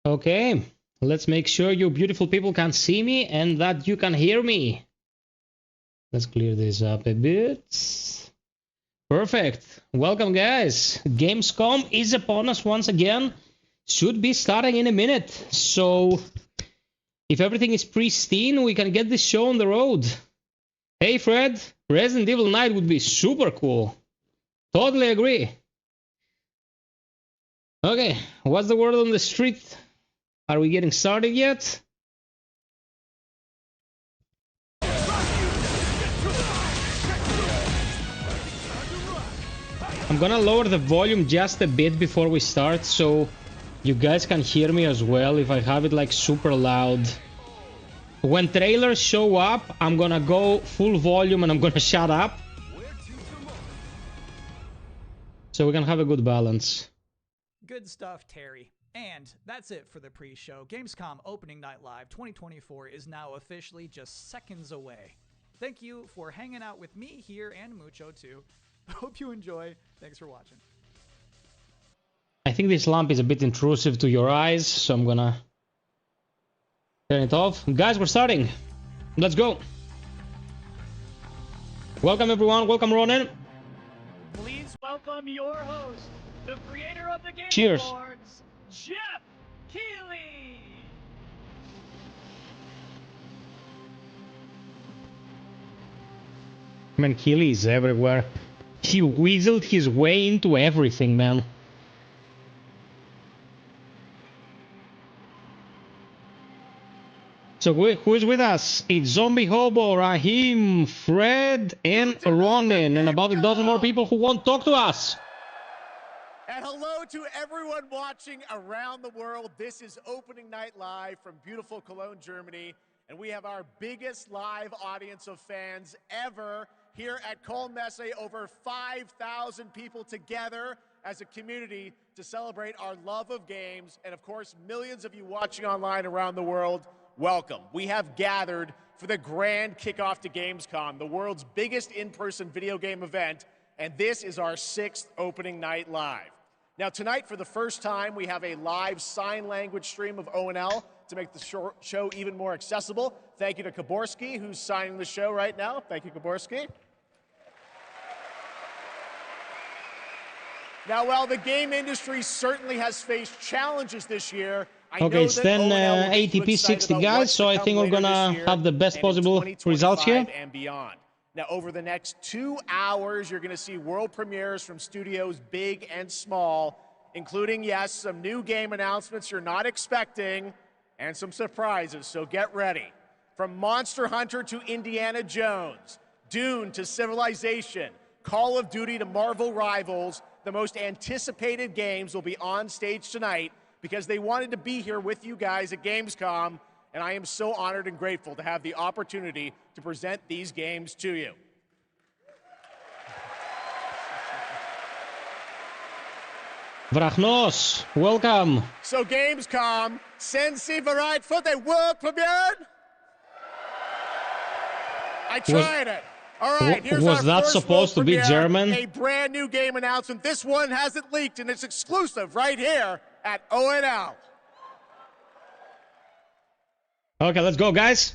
Okay, let's make sure you beautiful people can see me and that you can hear me. Let's clear this up a bit. Perfect. Welcome, guys. Gamescom is upon us once again. Should be starting in a minute. So, if everything is pristine, we can get this show on the road. Hey, Fred. Resident Evil Night would be super cool. Totally agree. Okay, what's the word on the street? Are we getting started yet? I'm gonna lower the volume just a bit before we start so you guys can hear me as well if I have it like super loud. When trailers show up, I'm gonna go full volume and I'm gonna shut up. So we can have a good balance. Good stuff, Terry. And that's it for the pre-show. Gamescom Opening Night Live 2024 is now officially just seconds away. Thank you for hanging out with me here and Mucho too. Hope you enjoy. Thanks for watching. I think this lamp is a bit intrusive to your eyes, so I'm gonna turn it off. Guys, we're starting. Let's go. Welcome everyone. Welcome Ronan. Please welcome your host, the creator of the Game Cheers. Awards, Jeff Keighley. Man, Keighley is everywhere. He weaseled his way into everything, man. So who is with us? It's Zombie Hobo, Rahim, Fred, and Ronan, and about a dozen more people who won't talk to us. And hello to everyone watching around the world. This is Opening Night Live from beautiful Cologne, Germany. And we have our biggest live audience of fans ever here at Köln Messe. Over 5,000 people together as a community to celebrate our love of games. And of course, millions of you watching online around the world, welcome. We have gathered for the grand kickoff to Gamescom, the world's biggest in-person video game event. And this is our 6th Opening Night Live. Now tonight, for the first time, we have a live sign language stream of ONL to make the show even more accessible. Thank you to Kaborski, who's signing the show right now. Thank you, Kaborski. Now, while the game industry certainly has faced challenges this year, okay, it's 10 ATP 60 guys, so I think we're gonna have the best possible results here. And beyond. Now, over the next 2 hours, you're going to see world premieres from studios big and small, including, yes, some new game announcements you're not expecting, and some surprises, so get ready. From Monster Hunter to Indiana Jones, Dune to Civilization, Call of Duty to Marvel Rivals, the most anticipated games will be on stage tonight because they wanted to be here with you guys at Gamescom, and I am so honored and grateful to have the opportunity to present these games to you. Vrachnos, welcome. So Gamescom, Sensi bereit for the world premiere? I tried it. All right, here's was our that first supposed to world be premiere, German? A brand new game announcement. This one hasn't leaked, and it's exclusive right here at ONL. Okay, let's go, guys.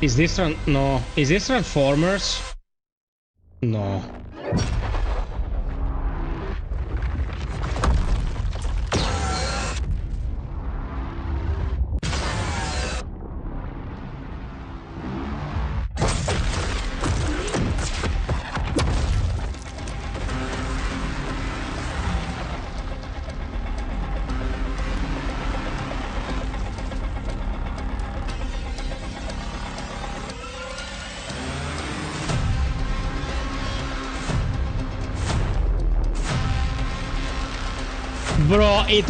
Is this no? Is this Transformers? No. Bro, it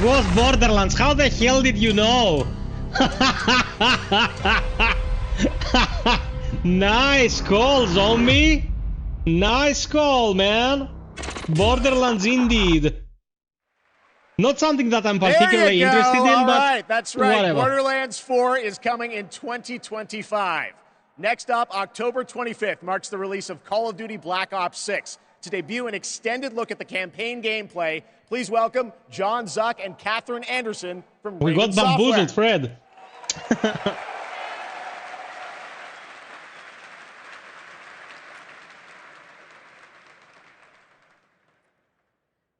was Borderlands. How the hell did you know? Nice call, zombie. Nice call, man. Borderlands indeed. Not something that I'm particularly interested in, All but right, that's right. whatever. Borderlands 4 is coming in 2025. Next up, October 25th marks the release of Call of Duty Black Ops 6. To debut an extended look at the campaign gameplay, please welcome John Zuck and Catherine Anderson from We Raven got bamboozled, Software. Fred.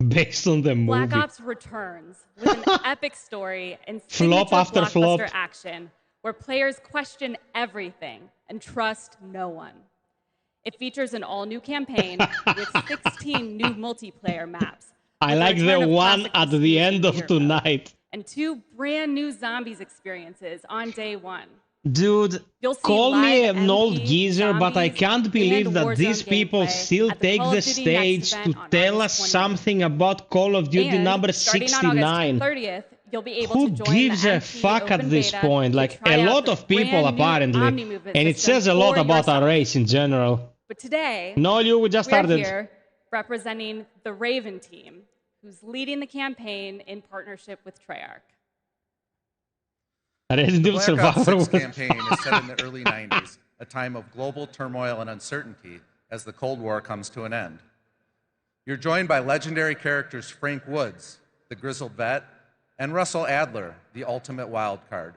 Based on the movie. Black Ops returns with an epic story and Flop signature after blockbuster flop. action where players question everything and trust no one. It features an all-new campaign with 16 new multiplayer maps. I with like return the of one classic at the exclusive end of leader tonight. and 2 brand new zombies experiences on day 1. Dude, You'll see call me live an old MP, geezer, but I zombies, can't believe and that Warzone these people gameplay still at the take Call the of Duty Next stage event to on tell August us 28th. something about Call of Duty And number starting on 69. August 30th, you'll be able Who to join gives the a MP fuck open at this beta point? to Like, try a out lot the of people brand new apparently. Omni-movement And it system says a lot for about our yourself. race in general. But today, No, you just we're started. here representing the Raven team, who's leading the campaign in partnership with Treyarch. Resident The Evil Black Ops Survivor 6 was- campaign is set in the early 90s, a time of global turmoil and uncertainty as the Cold War comes to an end. You're joined by legendary characters Frank Woods, the grizzled vet, and Russell Adler, the ultimate wild card.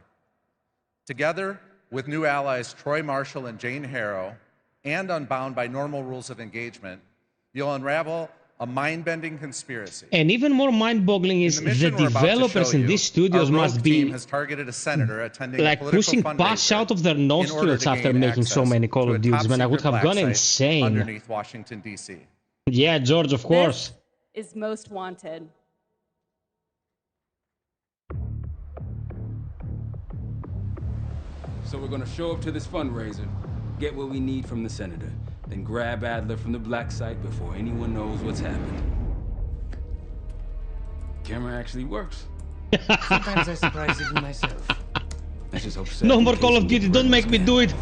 Together with new allies Troy Marshall and Jane Harrow, and unbound by normal rules of engagement, you'll unravel a mind-bending conspiracy. And even more mind-boggling is In the mission we're about to developers show in you, these studios our rogue must team be has targeted a senator attending a like political pushing pus fundraiser out of their in order nostrils to after gain making so access many Call to a of Duties, man. I would top-secret have black gone site insane. underneath Washington, D.C. Yeah, George, of course. This is Most Wanted. So we're gonna show up to this fundraiser, get what we need from the senator, then grab Adler from the black site before anyone knows what's happened. Camera actually works. Sometimes I surprise even myself. Let's just hope No more Call of Duty, don't make me do it.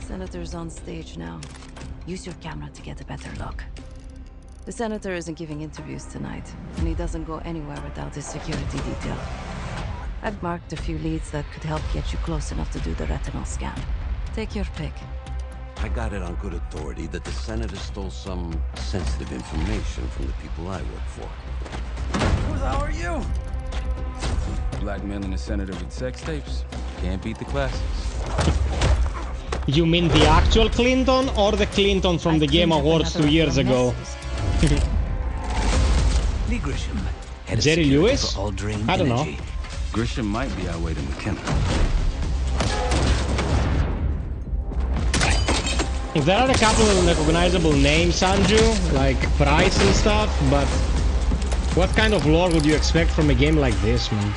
Senator's on stage now. Use your camera to get a better look. The senator isn't giving interviews tonight, and he doesn't go anywhere without his security detail. I've marked a few leads that could help get you close enough to do the retinal scan. Take your pick. I got it on good authority that the senator stole some sensitive information from the people I work for. Who the hell are you? Blackmailing the senator with sex tapes. Can't beat the classics. You mean the actual Clinton or the Clinton from the Game Awards 2 years ago? Lee Grisham. Head of Jerry security Lewis? for Aldrin I don't know. Energy. Grisham might be our way to McKenna. There are a couple of recognizable names, Sanju, like Price and stuff, but what kind of lore would you expect from a game like this, man?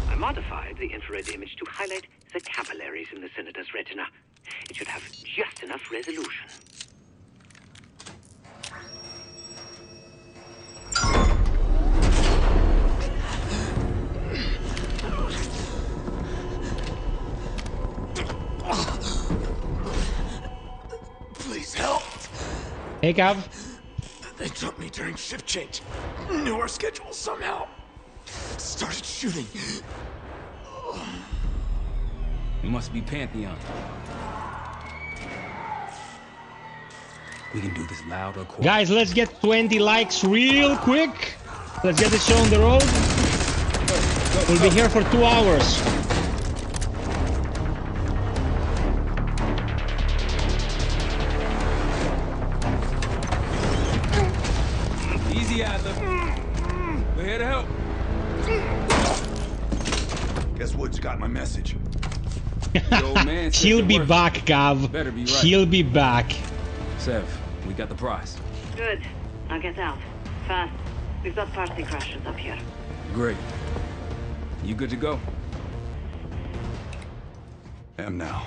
I modified the infrared image to highlight the capillaries in the senator's retina. It should have just enough resolution. Please help. Hey, Cav. They jumped me during shift change. Knew our schedule somehow. Started shooting. It must be Pantheon. We can do this loud or quiet. Guys, let's get 20 likes real quick. Let's get this show on the road. We'll be here for 2 hours. Easy, Adler. We're here to help. Guess Woods got my message. The old man said He'll it be worked. back, Cav. Better be right. He'll be back. Sev, we got the prize. Good. Now get out. Fast. We've got party crashers up here. Great. You good to go? Am now.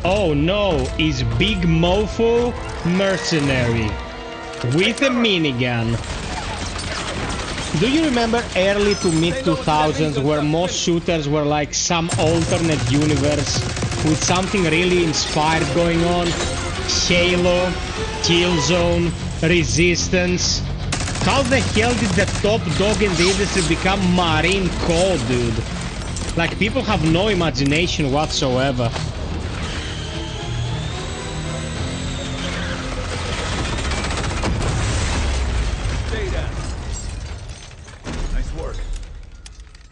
Oh no, is Big Mofo mercenary? with a minigun. Do you remember early to mid-2000s where most shooters were like some alternate universe with something really inspired going on? Halo, Killzone, Resistance. How the hell did the top dog in the industry become Marine Code, dude? Like, people have no imagination whatsoever.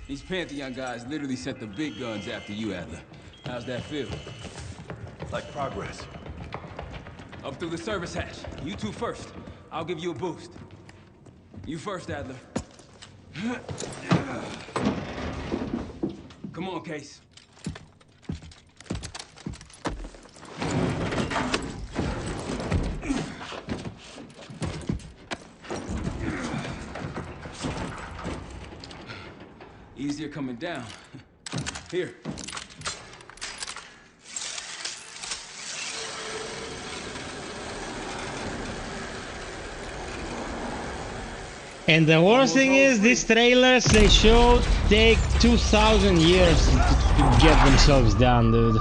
These Pantheon guys literally sent the big guns after you, Adler. How's that feel? Like progress. Up through the service hatch. You two first. I'll give you a boost. You first, Adler. Come on, Case. Easier coming down. Here. And the worst thing is, these trailers they show take 2,000 years to get themselves done, dude.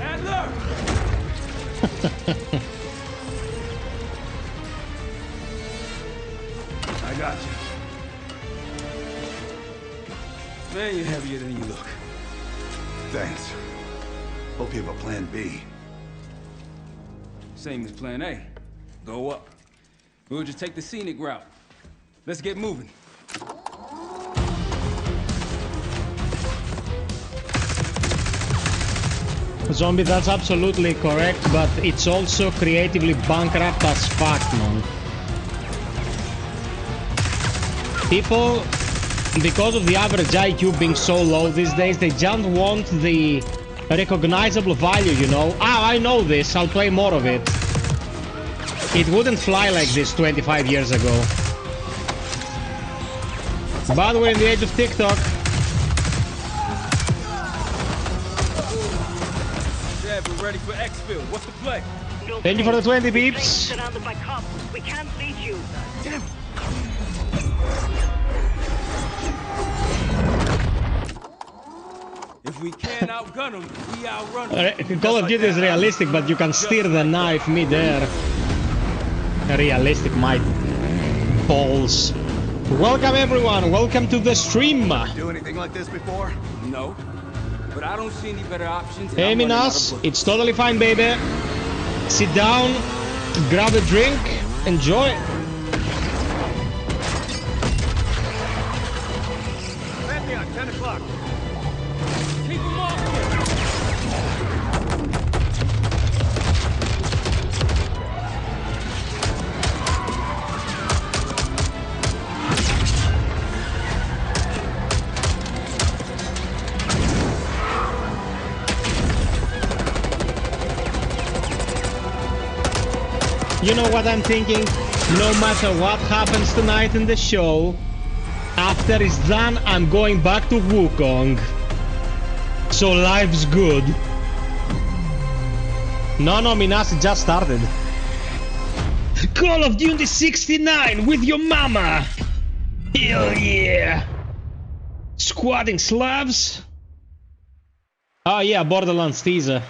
Adler! I got you. Man, you're heavier than you look. Thanks. Hope you have a plan B. Same as plan A. Go up. We'll just take the scenic route. Let's get moving. Zombie, that's absolutely correct, but it's also creatively bankrupt as fuck, man. People, because of the average IQ being so low these days, they just want the recognizable value, you know? Ah, I know this, I'll play more of it. It wouldn't fly like this 25 years ago. But we're in the age of TikTok. Yeah, we're ready for Exfil. What's the play? Thank you for the 20 beeps. Surrounded by cops. We can't beat you. Damn. If we can't outgun them, we outrun them. Call of Duty is realistic, but you can steer the knife mid-air. Realistic, my balls. Welcome everyone, welcome to the stream. Do anything like this before? No, but I don't see any better options. Hey Minas, it's totally fine, baby. Sit down, grab a drink, enjoy. Pantheon, 10 o'clock. Keep them off here. You know what I'm thinking? No matter what happens tonight in the show, after it's done, I'm going back to Wukong. So life's good. No, Minas, it just started. Call of Duty 69 with your mama! Hell yeah! Squatting slabs? Oh yeah, Borderlands teaser.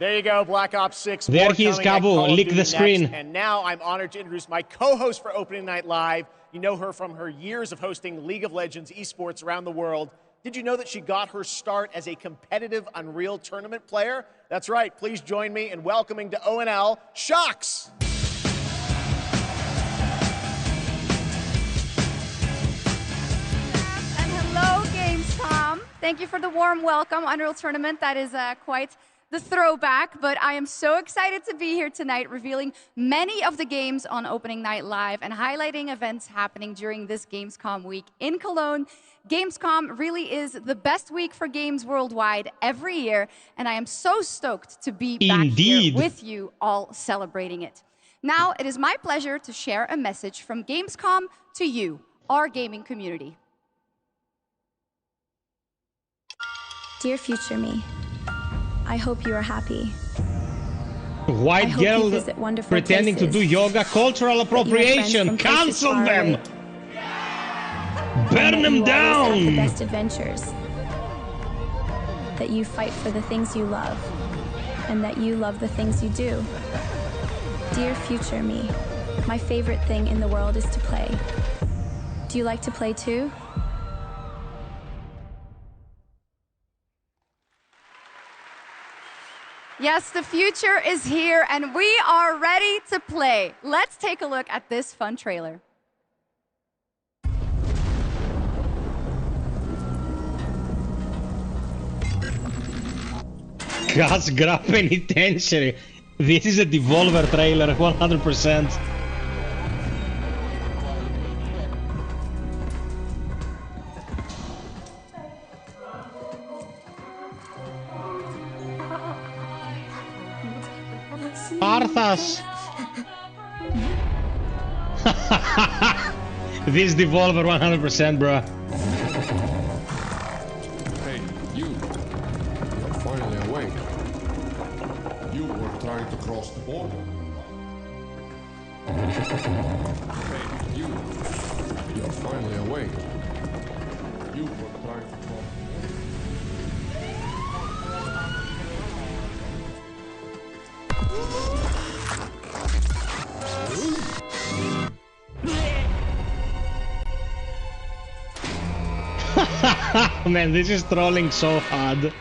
There you go, Black Ops 6. There he is, Cabo. Lick the screen. Next. And now I'm honored to introduce my co-host for Opening Night Live. You know her from her years of hosting League of Legends esports around the world. Did you know that she got her start as a competitive Unreal Tournament player? That's right. Please join me in welcoming to ONL, Shocks. And hello, Gamescom. Thank you for the warm welcome. Unreal Tournament, that is quite the throwback, but I am so excited to be here tonight revealing many of the games on Opening Night Live and highlighting events happening during this Gamescom week in Cologne. Gamescom really is the best week for games worldwide every year, and I am so stoked to be back here with you all celebrating it. Now, it is my pleasure to share a message from Gamescom to you, our gaming community. Dear future me, I hope you are happy. White girl pretending to do yoga, cultural appropriation. Cancel them! Burn them down! The best adventures. That you fight for the things you love, and that you love the things you do. Dear future me, my favorite thing in the world is to play. Do you like to play too? Yes, the future is here and we are ready to play. Let's take a look at this fun trailer. Gas grab penitentiary. This is a Devolver trailer, 100%. Arthas! This Devolver 100%, bruh. Hey, you. You're finally awake. You were trying to cross the border. Hey, you. You're finally awake. You were trying to cross the border. Man, this is trolling so hard.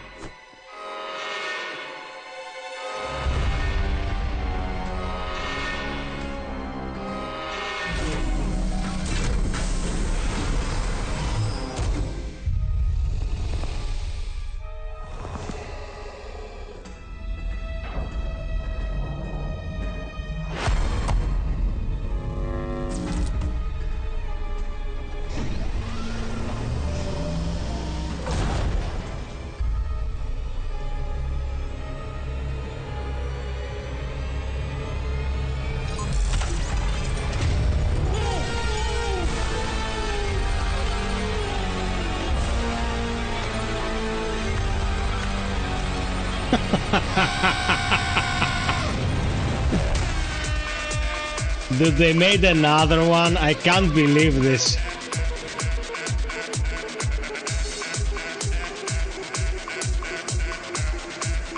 Dude, they made another one. I can't believe this.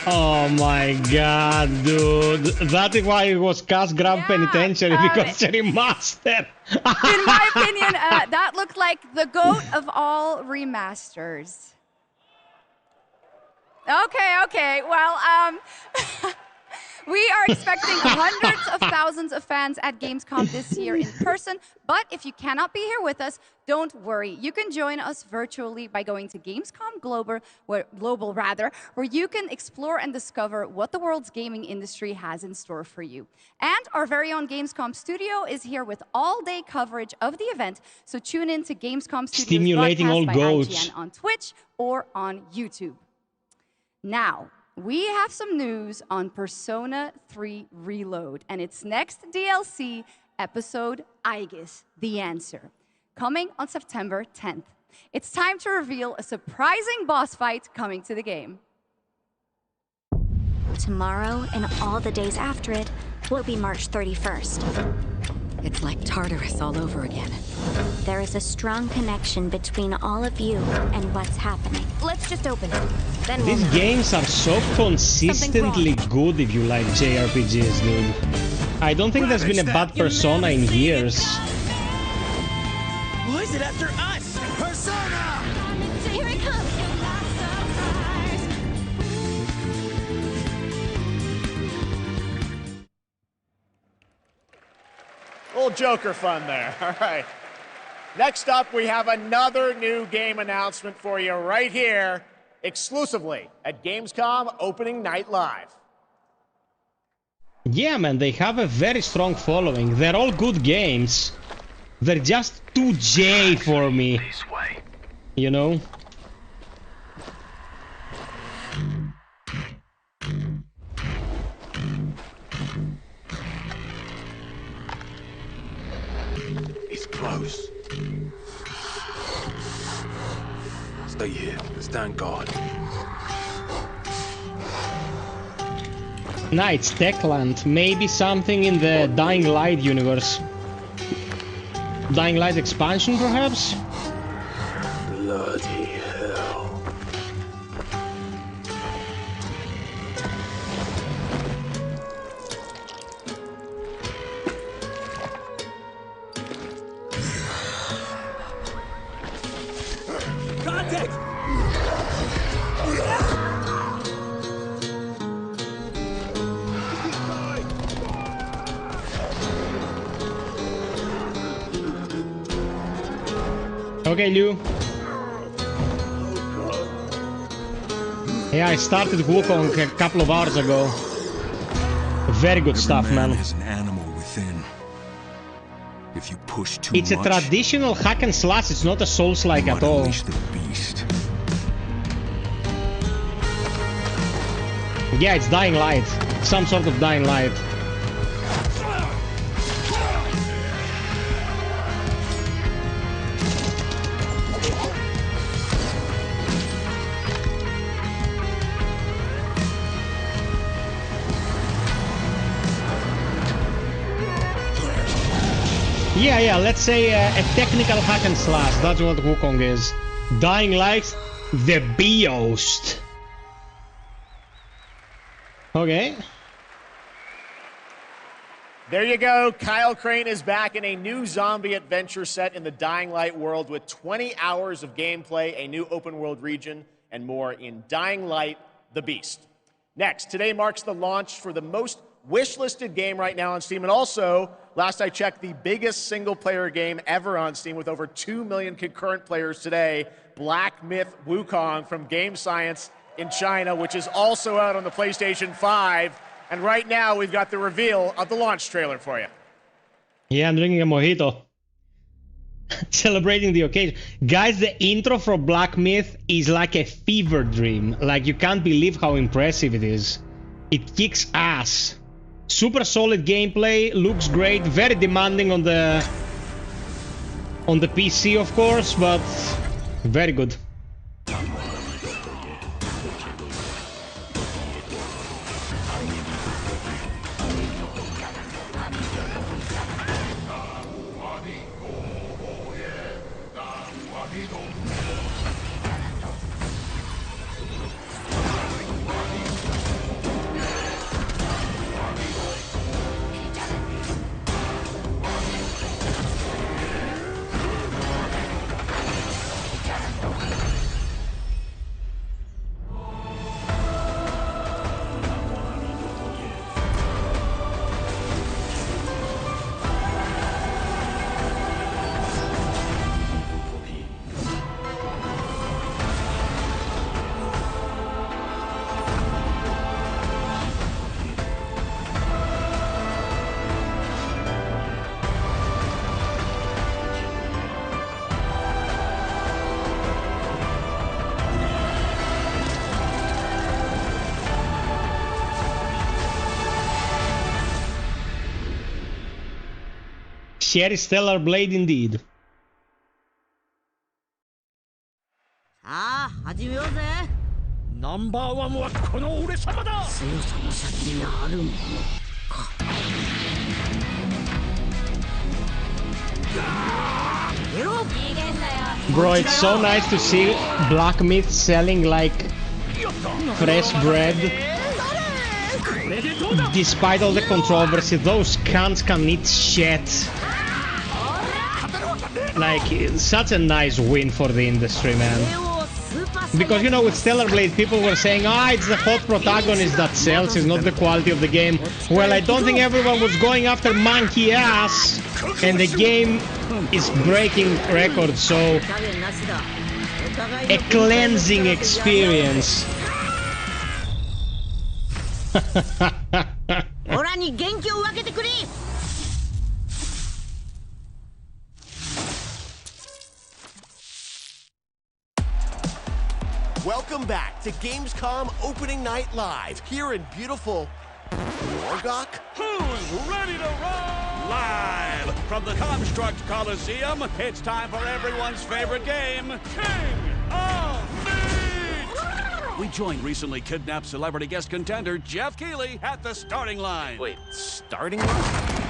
Oh my god, dude. That is why it was Cast Grab Penitentiary, because it's a remaster. In my opinion, that looked like the GOAT of all remasters. Okay. Well, we are expecting hundreds of thousands of fans at Gamescom this year in person, but if you cannot be here with us, don't worry. You can join us virtually by going to Gamescom Global, where you can explore and discover what the world's gaming industry has in store for you. And our very own Gamescom studio is here with all-day coverage of the event, so tune in to Gamescom Studios Stimulating all broadcast by goats. IGN on Twitch or on YouTube. Now, we have some news on Persona 3 Reload and its next DLC episode, Aegis, The Answer, coming on September 10th. It's time to reveal a surprising boss fight coming to the game. Tomorrow and all the days after it will be March 31st. It's like Tartarus all over again. There is a strong connection between all of you and what's happening. Let's just open it. Then These games are so consistently good if you like JRPGs, dude. I don't think there's been a bad Persona in years. Why is it after us? Persona! Here it comes! Little Joker fun there. All right. Next up, we have another new game announcement for you right here, exclusively at Gamescom Opening Night Live. Yeah, man, they have a very strong following. They're all good games. They're just too J for me. You know? It's close. Stay here. Stand guard. Nah, it's Techland. Maybe something in the Dying Light universe. Dying Light expansion, perhaps? Bloody hell. Contact! Okay, Liu. Yeah, I started Wukong a couple of hours ago. Very good stuff, man. Has an animal within. If you push too It's a much, traditional hack and slash. It's not a Souls-like at all. the beast. Yeah, it's Dying Light. Some sort of Dying Light. Yeah, let's say a technical hack and slash. That's what Wukong is. Dying Light, the Beost. Okay. There you go. Kyle Crane is back in a new zombie adventure set in the Dying Light world with 20 hours of gameplay, a new open world region, and more in Dying Light, the Beast. Next, today marks the launch for the most wishlisted game right now on Steam, and also, last I checked, the biggest single-player game ever on Steam with over 2 million concurrent players today, Black Myth Wukong from Game Science in China, which is also out on the PlayStation 5. And right now, we've got the reveal of the launch trailer for you. Yeah, I'm drinking a mojito. Celebrating the occasion. Guys, the intro for Black Myth is like a fever dream. Like, you can't believe how impressive it is. It kicks ass. Super solid gameplay, looks great, very demanding on the PC, of course, but very good. Sherry Stellar Blade indeed. さあ始めようぜ。ナンバーワンはこの俺様だ。強さの先にあるものか。Bro, it's so nice to see Black Myth selling like fresh bread. Despite all the controversy, those cunts can eat shit. Like, such a nice win for the industry, man. Because, you know, with Stellar Blade, people were saying, it's the hot protagonist that sells, it's not the quality of the game. Well, I don't think everyone was going after monkey ass, and the game is breaking records, so a cleansing experience. Welcome back to Gamescom Opening Night Live here in beautiful Wargok. Who's ready to roll? Live from the Construct Coliseum, it's time for everyone's favorite game, King of Meat! We joined recently kidnapped celebrity guest contender Jeff Keighley at the starting line. Wait, starting line?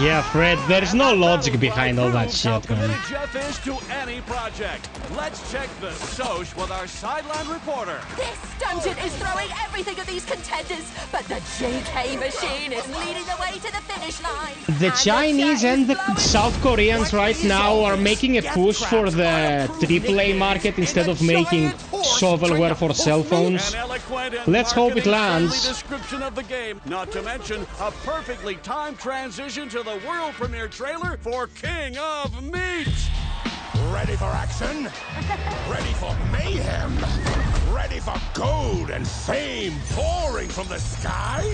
Yeah, Fred, there's no logic behind all that shit, man. Jeff is to any project. Let's check the soch with our sideline reporter. This dungeon is throwing everything at these contenders, but the JK machine is leading the way to the finish line. The Chinese and the South Koreans right now are making a push for the AAA market instead of making shovelware for cell phones. Let's hope it lands. Description of the game, not to mention a perfectly timed transition to the world premiere trailer for King of Meat. Ready for action? Ready for mayhem? Ready for gold and fame pouring from the sky?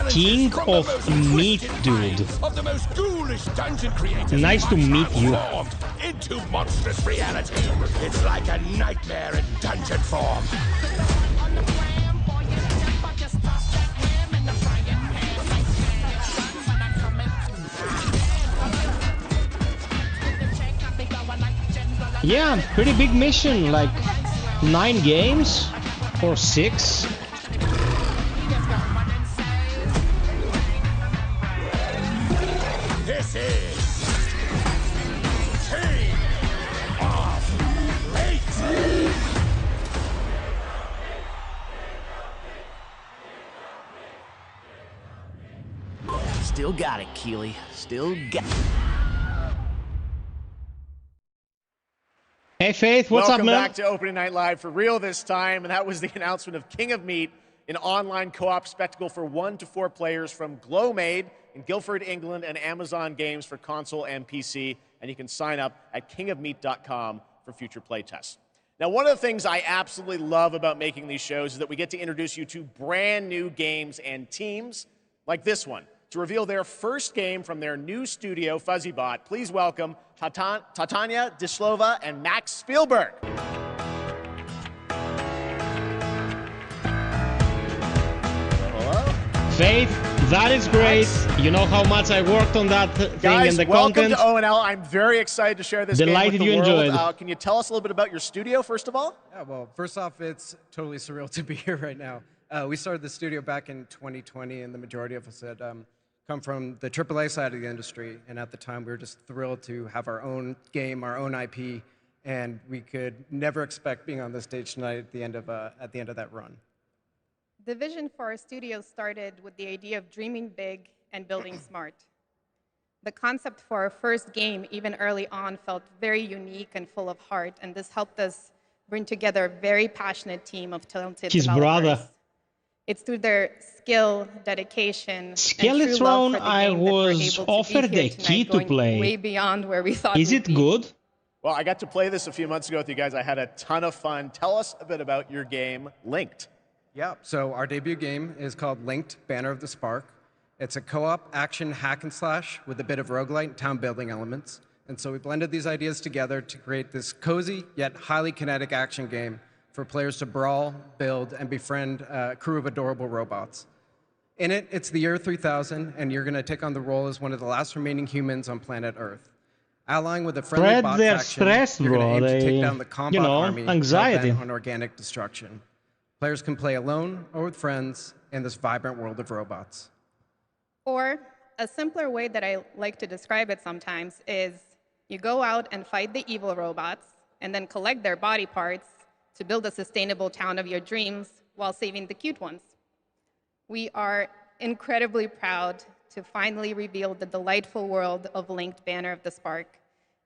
King of Meat, dude. Of the most ghoulish dungeon creators. Nice to meet you. Into monstrous reality. It's like a nightmare in dungeon form. Yeah, pretty big mission, like 9 games or 6. This is King of Meat. Still got it, Keighley. Still got it. Hey Faith, what's Welcome up, man? Back to Opening Night Live for real this time, and that was the announcement of King of Meat, an online co-op spectacle for 1 to 4 players from Glowmade in Guildford, England, and Amazon Games for console and PC, and you can sign up at kingofmeat.com for future playtests. Now, one of the things I absolutely love about making these shows is that we get to introduce you to brand new games and teams like this one. To reveal their first game from their new studio, FuzzyBot, please welcome Tatania Dislova and Max Spielberg. Hello? Faith, that is great. You know how much I worked on that thing Guys, and the welcome content. to ONL. I'm very excited to share this Delighted game with you the world. enjoyed. Can you tell us a little bit about your studio, first of all? Yeah, well, first off, it's totally surreal to be here right now. We started the studio back in 2020, and the majority of us had come from the AAA side of the industry, and at the time we were just thrilled to have our own game, our own IP, and we could never expect being on the stage tonight at the end of that run. The vision for our studio started with the idea of dreaming big and building smart. The concept for our first game, even early on, felt very unique and full of heart, and this helped us bring together a very passionate team of talented His developers. brother. It's through their skill, dedication, Skeletron, I was offered a key to play. Way beyond where we thought. Is it good? Well, I got to play this a few months ago with you guys. I had a ton of fun. Tell us a bit about your game, Lynked. Yeah, so our debut game is called Linked, Banner of the Spark. It's a co-op action hack and slash with a bit of roguelite and town building elements. And so we blended these ideas together to create this cozy yet highly kinetic action game for players to brawl, build, and befriend a crew of adorable robots. In it, it's the year 3000, and you're going to take on the role as one of the last remaining humans on planet Earth. Allying with a friendly bot they're faction, stressed, you're going bro. to aim to They, take down the combat army anxiety. hell-bent on organic destruction. Players can play alone or with friends in this vibrant world of robots. Or a simpler way that I like to describe it sometimes is you go out and fight the evil robots and then collect their body parts to build a sustainable town of your dreams while saving the cute ones. We are incredibly proud to finally reveal the delightful world of Linked Banner of the Spark.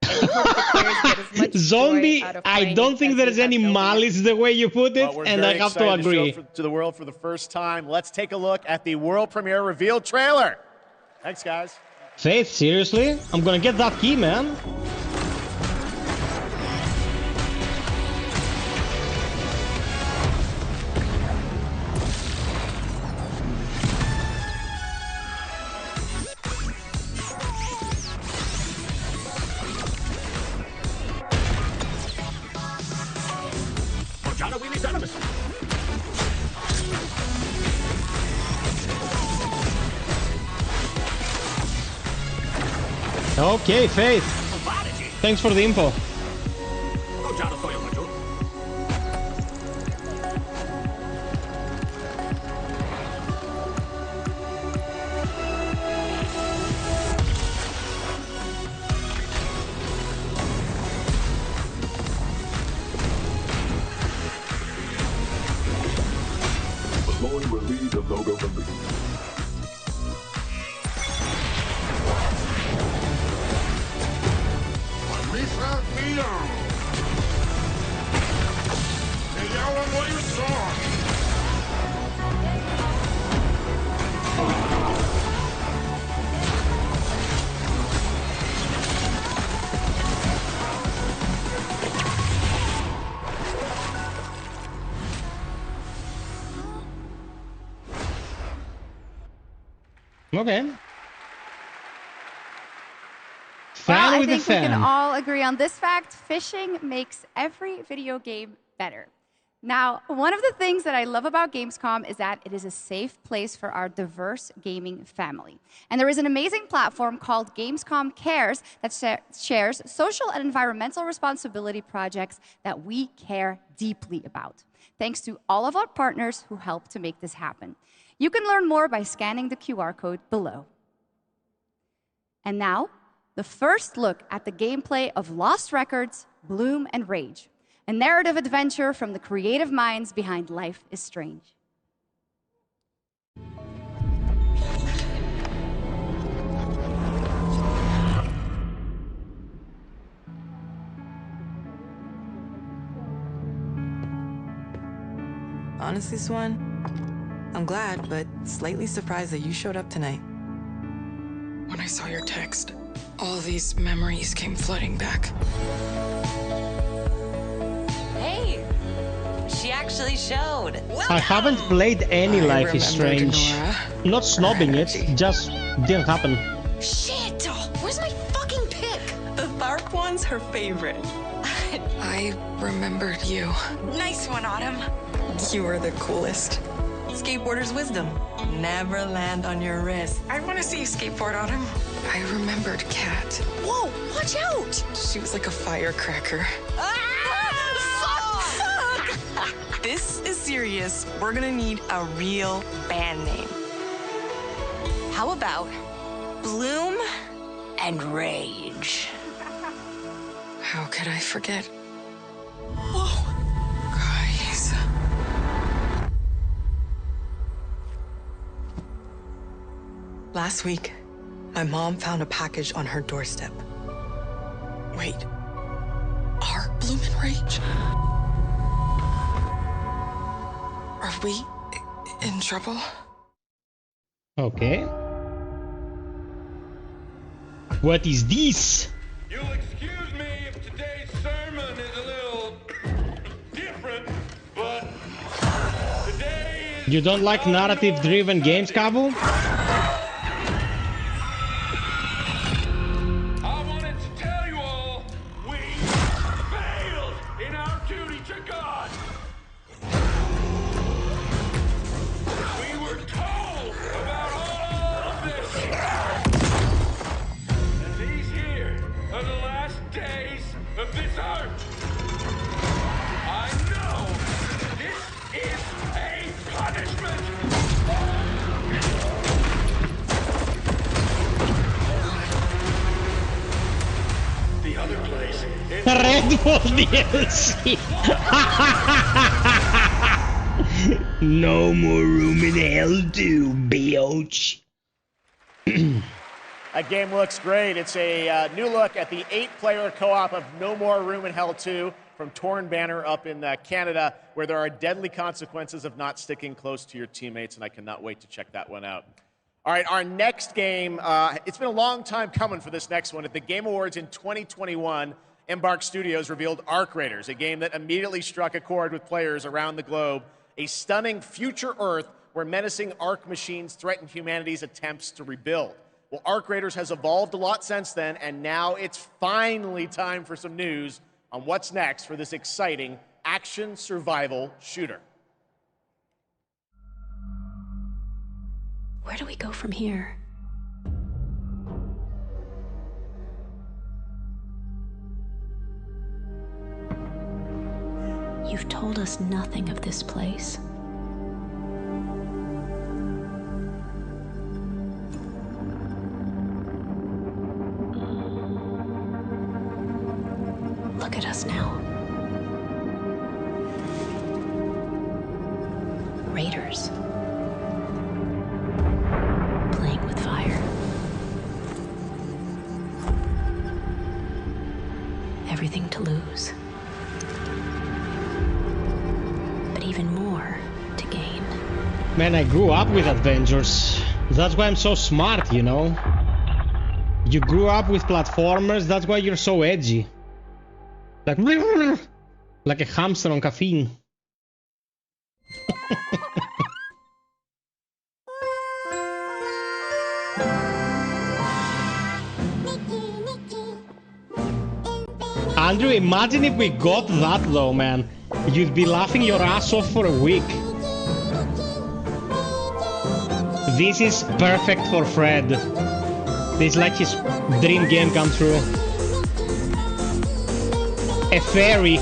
And we hope the players get as much Zombie, joy out of I playing don't it think as there's we have any built it. malice the way you put it, Well, we're and very I have to excited agree. show to the world for the first time. Let's take a look at the world premiere reveal trailer. Thanks, guys. Faith, seriously? I'm gonna get that key, man. Okay, Faith. Thanks for the info. Everyone will leave the logo release. Mista Meier. The yellow wave song. Okay. Well, Fan I with a think we can fan. all agree on this fact. Fishing makes every video game better. Now, one of the things that I love about Gamescom is that it is a safe place for our diverse gaming family. And there is an amazing platform called Gamescom Cares that shares social and environmental responsibility projects that we care deeply about. Thanks to all of our partners who help to make this happen. You can learn more by scanning the QR code below. And now, the first look at the gameplay of Lost Records, Bloom and Rage, a narrative adventure from the creative minds behind Life is Strange. Honestly, Swan, I'm glad, but slightly surprised that you showed up tonight. When I saw your text, all these memories came flooding back. Hey, she actually showed. I haven't played any Life is Strange. Not snobbing it, just didn't happen. Shit! Where's my fucking pick? The dark one's her favorite. I remembered you. Nice one, Autumn. You were the coolest. Skateboarder's wisdom. Never land on your wrist. I want to see you skateboard, Autumn. I remembered Kat. Whoa, watch out! She was like a firecracker. Fuck! This is serious. We're gonna need a real band name. How about Bloom and Rage? How could I forget? Whoa. Guys. Last week, my mom found a package on her doorstep. Wait. Are Bloom and Rage? Are we in trouble? Okay. What is this? You'll excuse me if today's sermon is a little different, but today is... You don't like narrative-driven games, Cabo? I wanted to tell you all, we failed in our duty to God. We were told about all of this. And these here are the last days of this earth. I know this is a punishment. The other place is Red Bull DLC. No more room in hell to bitch. That game looks great. It's a new look at the 8-player co-op of No More Room in Hell 2 from Torn Banner up in Canada, where there are deadly consequences of not sticking close to your teammates, and I cannot wait to check that one out. All right, our next game, it's been a long time coming for this next one. At the Game Awards in 2021, Embark Studios revealed Arc Raiders, a game that immediately struck a chord with players around the globe, a stunning future Earth where menacing Arc machines threaten humanity's attempts to rebuild. Well, Arc Raiders has evolved a lot since then, and now it's finally time for some news on what's next for this exciting action survival shooter. Where do we go from here? You've told us nothing of this place. Look at us now. Raiders. everything to lose, but even more to gain. Man, I grew up with adventures. That's why I'm so smart, you know? You grew up with platformers, that's why you're so edgy. Like a hamster on caffeine. Andrew, imagine if we got that though, man. You'd be laughing your ass off for a week. This is perfect for Fred. This is like his dream game come true. A fairy.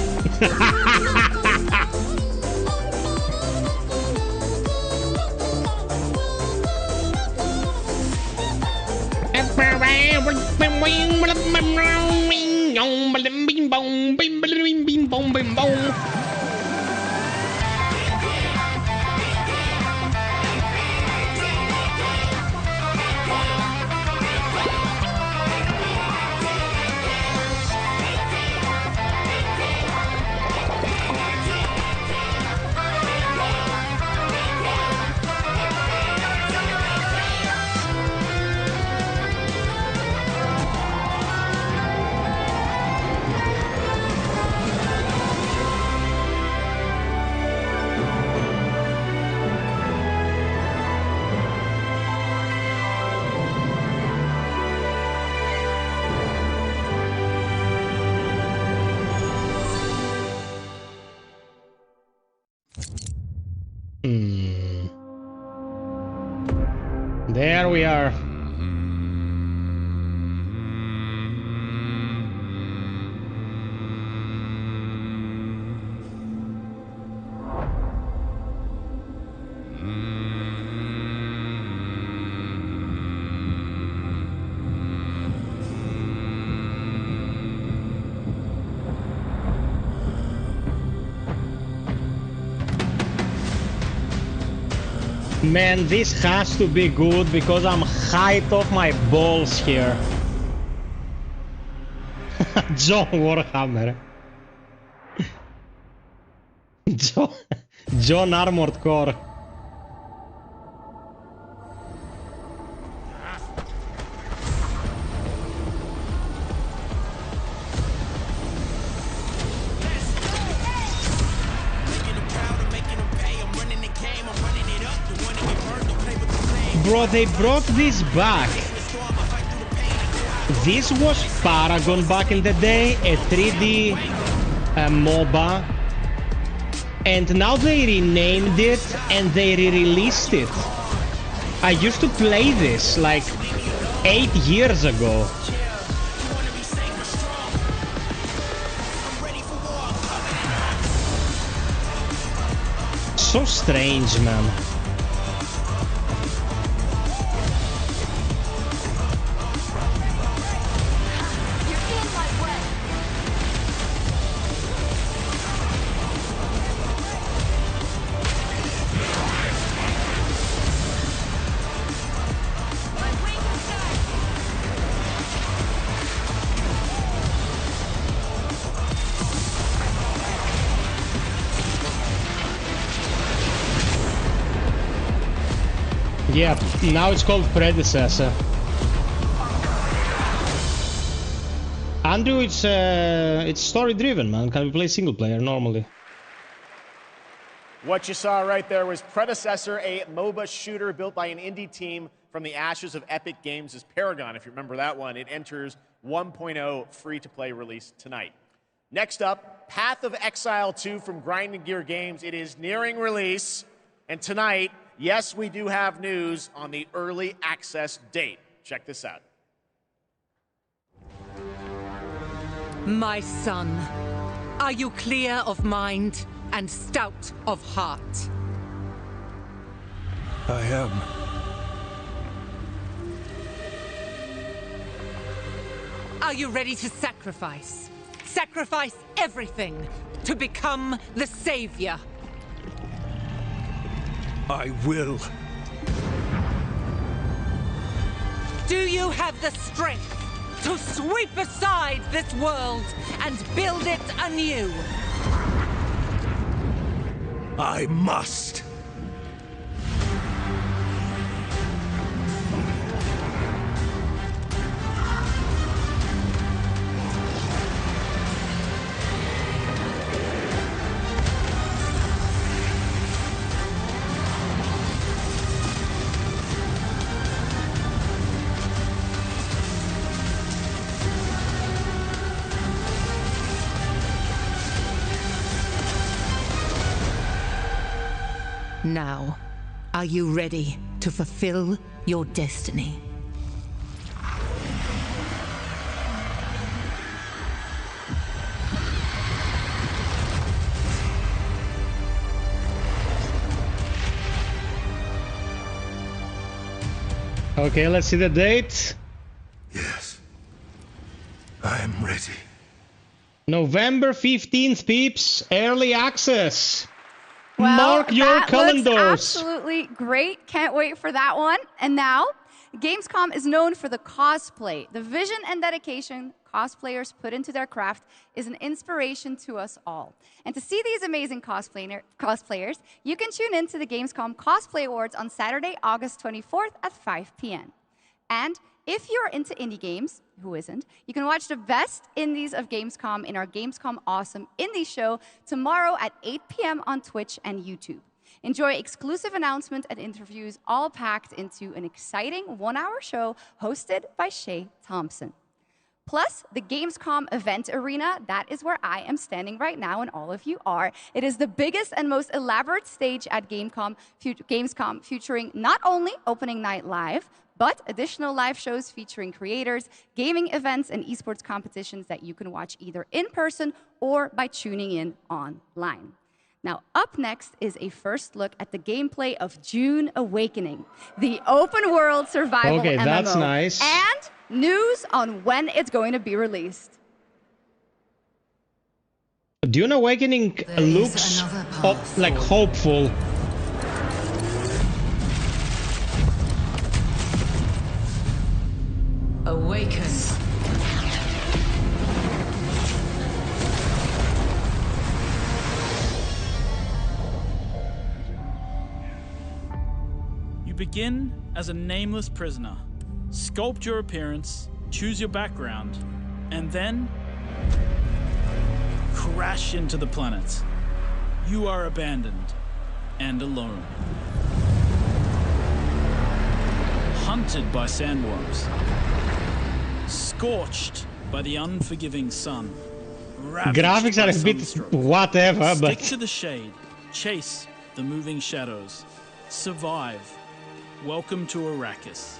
There we are. Man, this has to be good because I'm hyped off my balls here. John Warhammer. John Armored Core. Bro, they brought this back. This was Paragon back in the day, a 3D MOBA. And now they renamed it and they re-released it. I used to play this like 8 years ago. So strange, man. Yeah, now it's called Predecessor. Andrew, it's story-driven, man. Can we play single player normally? What you saw right there was Predecessor, a MOBA shooter built by an indie team from the ashes of Epic Games' Paragon. If you remember that one, it enters 1.0 free-to-play release tonight. Next up, Path of Exile 2 from Grinding Gear Games. It is nearing release, and tonight, yes, we do have news on the early access date. Check this out. My son, are you clear of mind and stout of heart? I am. Are you ready to sacrifice? Sacrifice everything to become the savior? I will. Do you have the strength to sweep aside this world and build it anew. I must. Now, are you ready to fulfill your destiny? Okay, let's see the date. Yes, I am ready. November 15th, peeps. Early access. Well, mark your calendars. Looks absolutely great. Can't wait for that one. And now, Gamescom is known for the cosplay. The vision and dedication cosplayers put into their craft is an inspiration to us all. And to see these amazing cosplayers, you can tune in to the Gamescom Cosplay Awards on Saturday, August 24th at 5 p.m. And if you're into indie games, who isn't, you can watch the best indies of Gamescom in our Gamescom Awesome Indie Show tomorrow at 8 p.m. on Twitch and YouTube. Enjoy exclusive announcements and interviews all packed into an exciting one-hour show hosted by Shay Thompson. Plus, the Gamescom event arena, that is where I am standing right now and all of you are. It is the biggest and most elaborate stage at Gamescom featuring not only opening night live, but additional live shows featuring creators, gaming events, and esports competitions that you can watch either in person or by tuning in online. Now, up next is a first look at the gameplay of Dune Awakening, the open world survival MMO. Okay, that's nice. And news on when it's going to be released. Dune Awakening looks like hopeful. Awaken. You begin as a nameless prisoner. Sculpt your appearance, choose your background, and then crash into the planet. You are abandoned and alone. Hunted by sandworms. Scorched by the unforgiving sun. Graphics are a bit whatever, but... Stick to the shade. Chase the moving shadows. Survive. Welcome to Arrakis,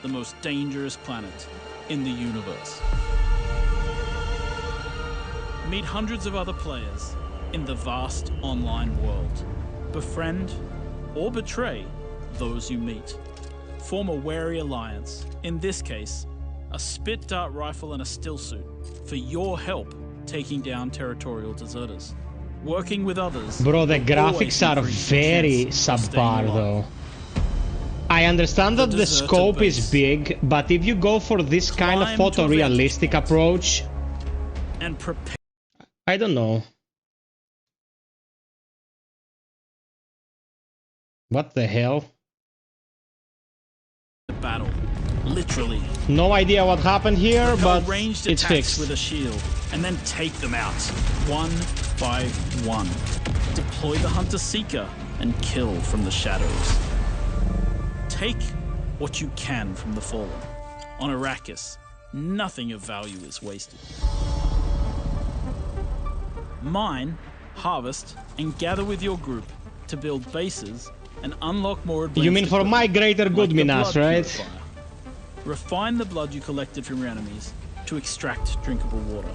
the most dangerous planet in the universe. Meet hundreds of other players in the vast online world. Befriend or betray those you meet. Form a wary alliance, in this case, a spit dart rifle and a still suit, for your help taking down territorial deserters. Working with others... Bro, the graphics are very subpar though. I understand that the scope is big, but if you go for this kind of photorealistic approach... And prepare... I don't know. What the hell? Battle. Literally. No idea what happened here, but ranged it's fixed. With a shield, and then take them out, one by one. Deploy the Hunter-Seeker and kill from the shadows. Take what you can from the Fallen. On Arrakis, nothing of value is wasted. Mine, harvest, and gather with your group to build bases and unlock more advanced You mean for my greater good, like Minas, right? Purifier. Refine the blood you collected from your enemies to extract drinkable water.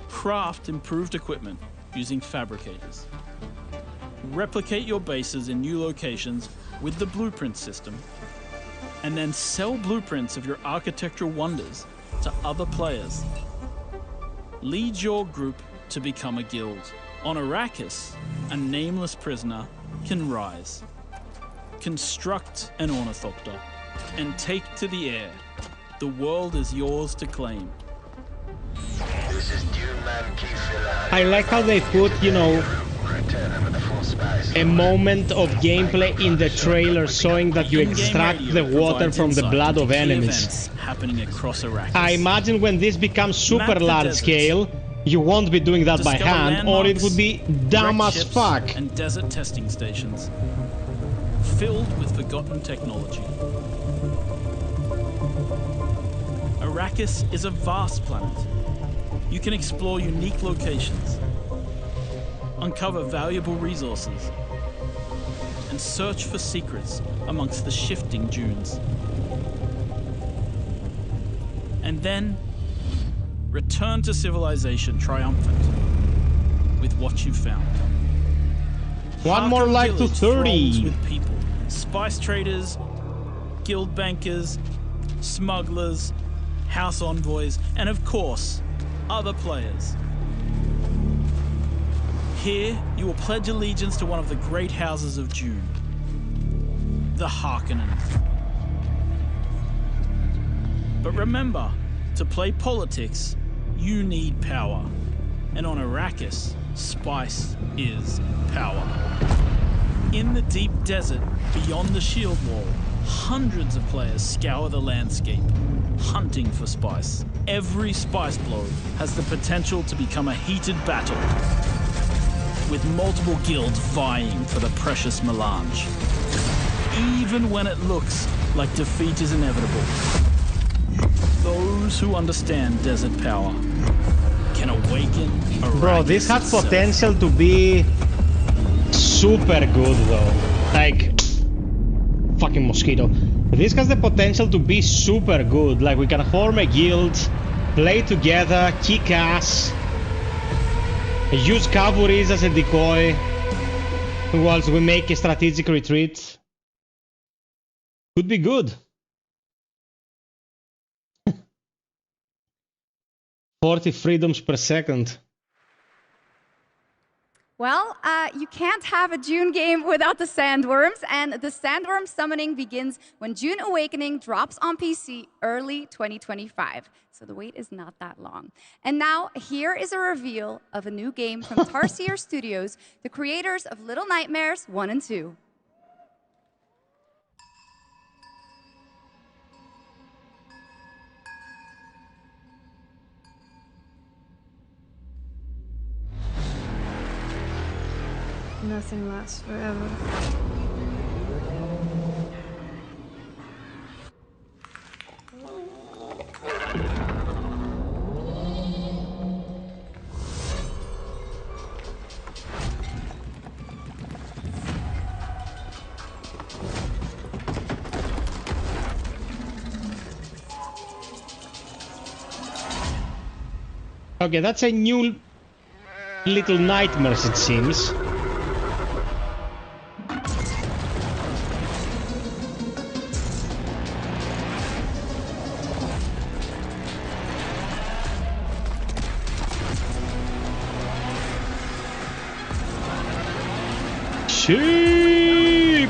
Craft improved equipment using fabricators. Replicate your bases in new locations with the blueprint system, and then sell blueprints of your architectural wonders to other players. Lead your group to become a guild. On Arrakis, a nameless prisoner can rise. Construct an ornithopter and take to the air The world is yours to claim. This is Dune Man Keith. I like how they put, you know, a moment of gameplay in the trailer showing that you extract the water from the blood of enemies. Happening across Arrakis. I imagine when this becomes super large scale, you won't be doing that by hand, or it would be dumb as fuck. And desert testing stations filled with forgotten technology. Arrakis is a vast planet. You can explore unique locations, uncover valuable resources, and search for secrets amongst the shifting dunes. And then, return to civilization triumphant with what you found. One more like to 30. With people, spice traders, guild bankers, smugglers, house envoys, and of course, other players. Here, you will pledge allegiance to one of the great houses of Dune, the Harkonnens. But remember, to play politics, you need power. And on Arrakis, spice is power. In the deep desert, beyond the shield wall, hundreds of players scour the landscape, hunting for spice. Every spice blow has the potential to become a heated battle, with multiple guilds vying for the precious melange. Even when it looks like defeat is inevitable, those who understand desert power can awaken Arrakis. Bro, this has itself. potential to be super good though. Like, fucking mosquito. This has the potential to be super good. Like, we can form a guild, play together, kick ass, use cavalries as a decoy whilst we make a strategic retreat. Could be good. 40 freedoms per second. Well, you can't have a Dune game without the sandworms, and the sandworm summoning begins when Dune Awakening drops on PC early 2025. So the wait is not that long. And now, here is a reveal of a new game from Tarsier Studios, the creators of Little Nightmares 1 and 2. Nothing lasts forever. Okay, that's a new Little Nightmares, it seems. Sheep!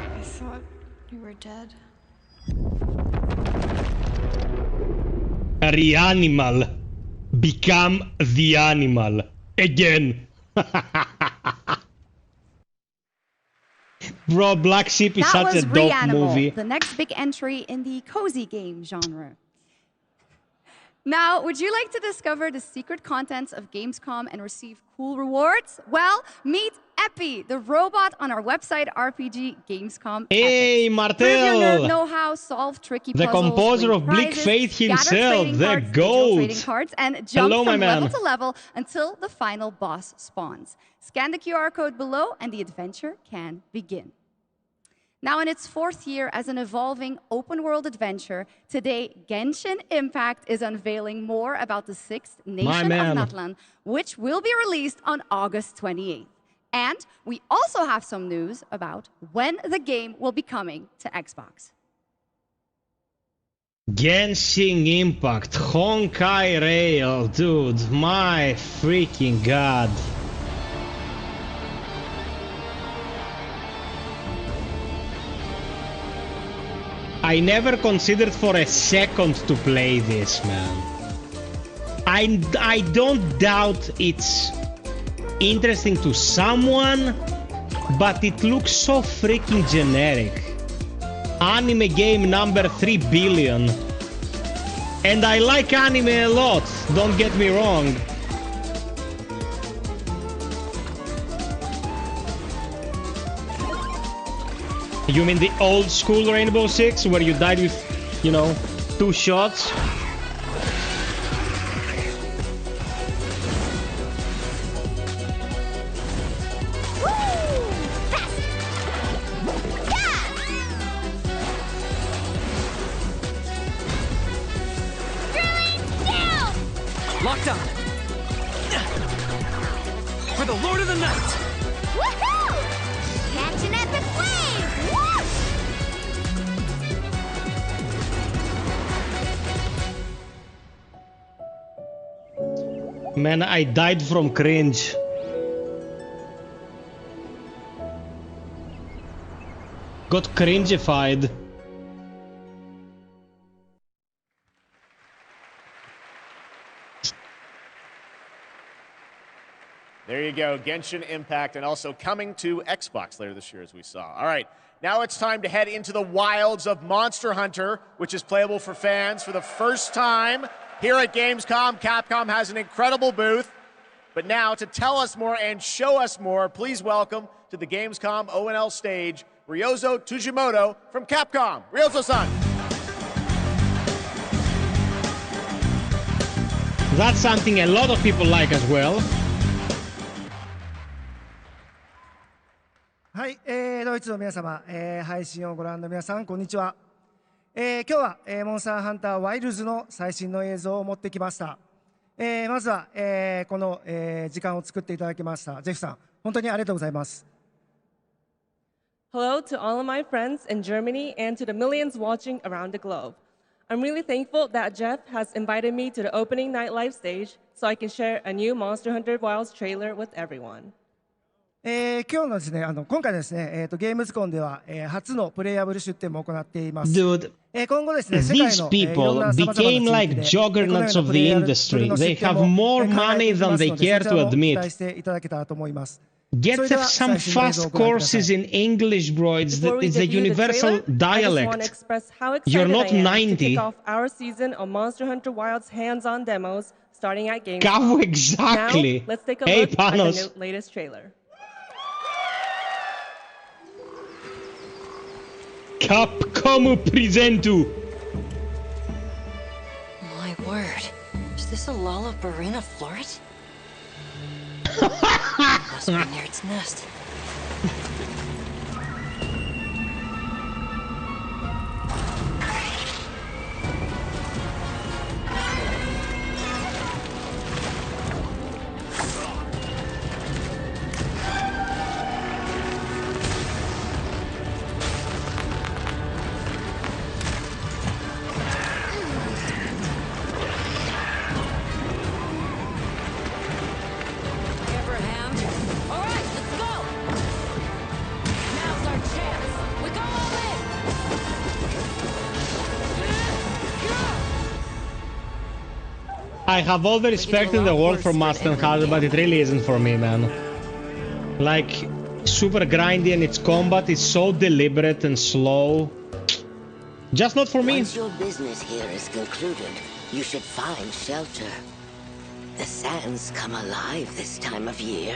I thought you were dead. Reanimal. Become the animal. Again. Bro, Black Sheep is such a dope movie. The next big entry in the cozy game genre. Now, would you like to discover the secret contents of Gamescom and receive cool rewards? Well, meet Epi, the robot on our website RPG Gamescom. Hey, Martel! Prove your nerd Martel! know-how, solve tricky The puzzles, composer win of Bleak prizes, Fate gather himself, trading the cards, digital GOAT. trading cards, and jump Hello, my from man. level to level until the final boss spawns. Scan the QR code below and the adventure can begin. Now, in its 4th year as an evolving open-world adventure, today Genshin Impact is unveiling more about the 6th nation of Natlan, which will be released on August 28th. And we also have some news about when the game will be coming to Xbox. Genshin Impact, Honkai Rail, dude, my freaking god. I never considered for a second to play this, man. I don't doubt it's interesting to someone, but it looks so freaking generic. Anime game number 3 billion. And I like anime a lot, don't get me wrong. You mean the old school Rainbow Six, where you died with, you know, 2 shots? Locked on. For the Lord of the Night. Woohoo! Catch an epic wave! Woo! Man, I died from cringe. Got cringified. There you go, Genshin Impact, and also coming to Xbox later this year, as we saw. All right, now it's time to head into the wilds of Monster Hunter, which is playable for fans for the first time here at Gamescom. Capcom has an incredible booth. But now, to tell us more and show us more, please welcome to the Gamescom ONL stage, Ryozo Tujimoto from Capcom. Ryozo-san. That's something a lot of people like as well. はい、ドイツの皆様、配信をご覧の皆さん、こんにちは。今日は、モンスターハンターワイルズの最新の映像を持ってきました。まずは、この、時間を作っていただきましたジェフさん、本当にありがとうございます。Hello to all of my friends in Germany and to the millions watching around the globe. I'm really thankful that Jeff has invited me to the opening night live stage so I can share a new Monster Hunter Wilds trailer with everyone. 今日のですね、今回ですね、ゲームズコンでは、初のプレイヤブル出展も行っています。Dude, 今後ですね、 these people became like juggernauts of the industry. They have more money than they care to admit. Get some fast courses in English, bro. It's the universal dialect. You're not 90. Our season of Monster Hunter Wilds hands-on demos starting at Gamescom. How exactly? Now, let's take a hey, look Panos. at the latest trailer. Capcom presento. My word. Is this a Lollabarina floret? Must be near its nest. I have all the respect in the world for Monster Hunter, but it really isn't for me, man. Like, super grindy and its combat is so deliberate and slow. Just not for me. Once your business here is concluded, you should find shelter. The sands come alive this time of year,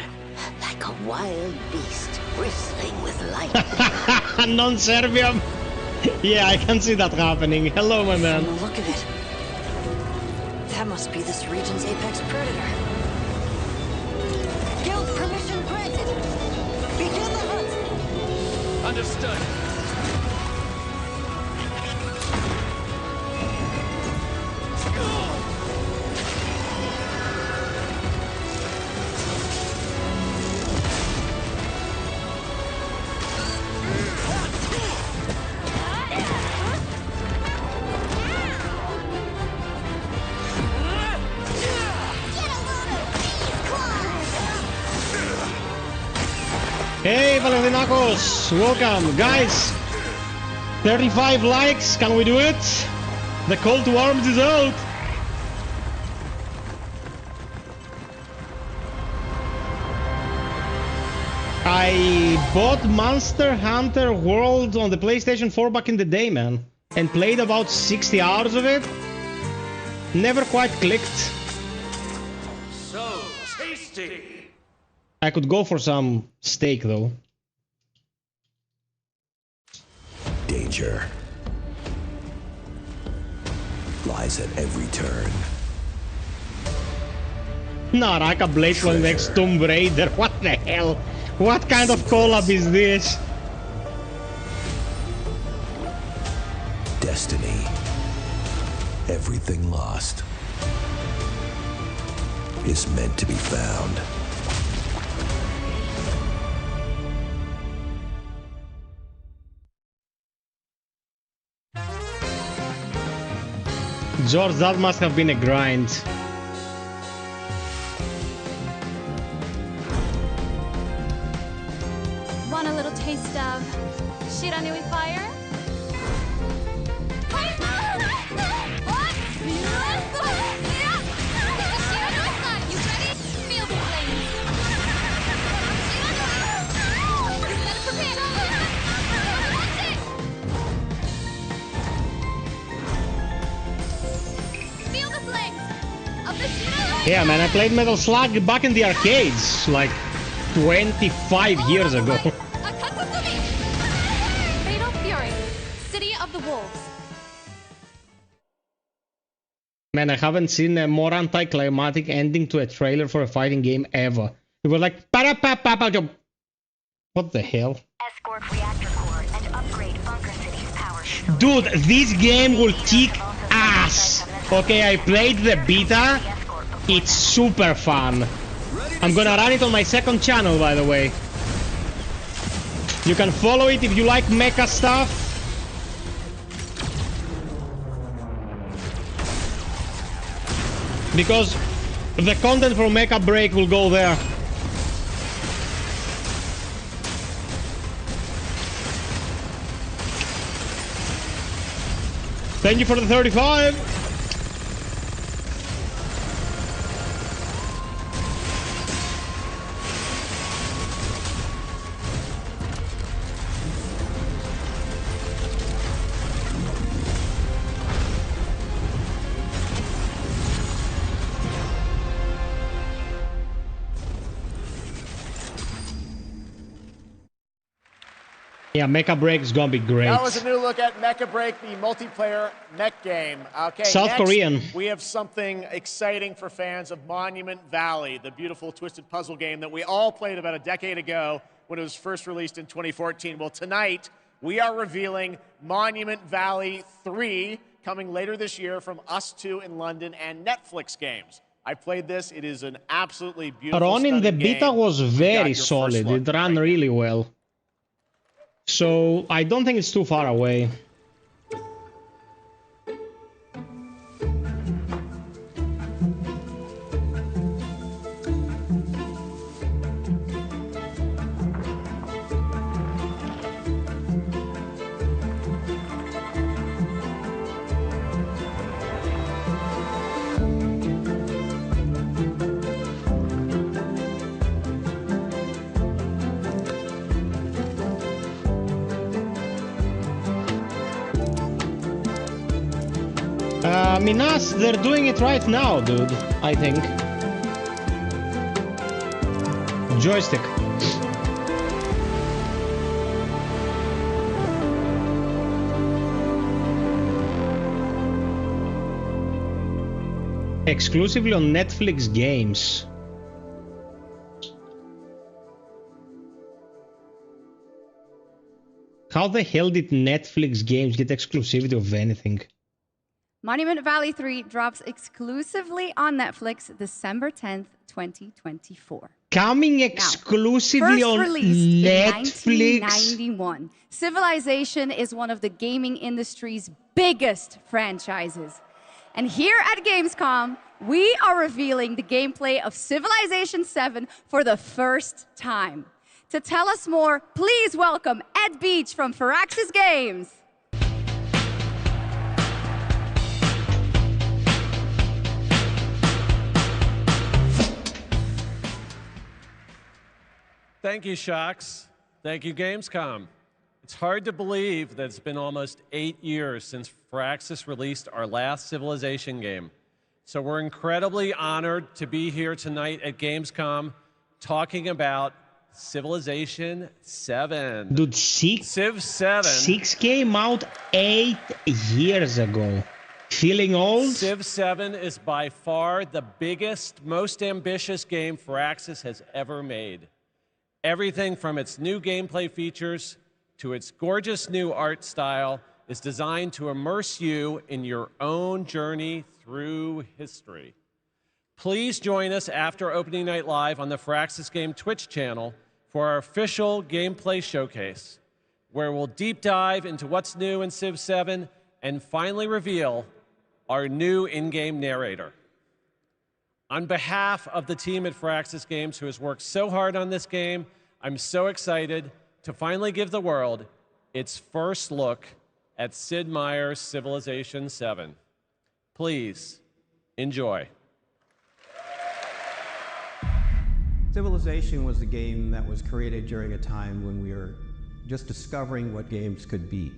like a wild beast bristling with lightning. Non-Serbian. Yeah, I can see that happening. Hello, my man. Look at it. That must be this region's apex predator. Guild permission granted. Begin the hunt. Understood. Hey, Valentinakos! Welcome, guys! 35 likes, can we do it? The call to arms is out. I bought Monster Hunter World on the PlayStation 4 back in the day, man. And played about 60 hours of it. Never quite clicked. So tasty. I could go for some steak, though. Danger lies at every turn. Naraka Blade was next Tomb Raider. What the hell? What kind of collab is this? Destiny. Everything lost is meant to be found. George, that must have been a grind. Want a little taste of Shiranui fire? Yeah, man, I played Metal Slug back in the arcades, like 25 years ago. Fatal Fury, City of the Wolves. Man, I haven't seen a more anticlimactic ending to a trailer for a fighting game ever. It was like, pa-da-pa-pa-pa-jump. What the hell? Escort reactor core and upgrade Bunker City's power. Dude, this game will kick ass. Okay, I played the beta. It's super fun. I'm gonna run it on my second channel, by the way. You can follow it if you like mecha stuff. Because the content for Mecha Break will go there. Thank you for the 35. Yeah, Mecha Break is gonna be great. That was a new look at Mecha Break, the multiplayer mech game. Okay, South Korean. We have something exciting for fans of Monument Valley, the beautiful twisted puzzle game that we all played about a decade ago when it was first released in 2014. Well, tonight we are revealing Monument Valley 3 coming later this year from Us2 in London and Netflix Games. I played this. It is an absolutely beautiful Ronin, the game. beta was very solid. It ran really well. So I don't think it's too far away. Minas, they're doing it right now, dude, I think. Joystick. Exclusively on Netflix Games. How the hell did Netflix Games get exclusivity of anything? Monument Valley 3 drops exclusively on Netflix December 10th, 2024. Coming exclusively on Netflix. 1991. Civilization is one of the gaming industry's biggest franchises. And here at Gamescom, we are revealing the gameplay of Civilization 7 for the first time. To tell us more, please welcome Ed Beach from Firaxis Games. Thank you, Shox. Thank you, Gamescom. It's hard to believe that it's been almost 8 years since Firaxis released our last Civilization game. So we're incredibly honored to be here tonight at Gamescom talking about Civilization 7. Dude, Civ 7. 6 came out 8 years ago. Feeling old? Civ 7 is by far the biggest, most ambitious game Firaxis has ever made. Everything from its new gameplay features to its gorgeous new art style is designed to immerse you in your own journey through history. Please join us after opening night live on the Firaxis Game Twitch channel for our official gameplay showcase, where we'll deep dive into what's new in Civ 7 and finally reveal our new in-game narrator. On behalf of the team at Firaxis Games who has worked so hard on this game, I'm so excited to finally give the world its first look at Sid Meier's Civilization 7. Please, enjoy. Civilization was a game that was created during a time when we were just discovering what games could be.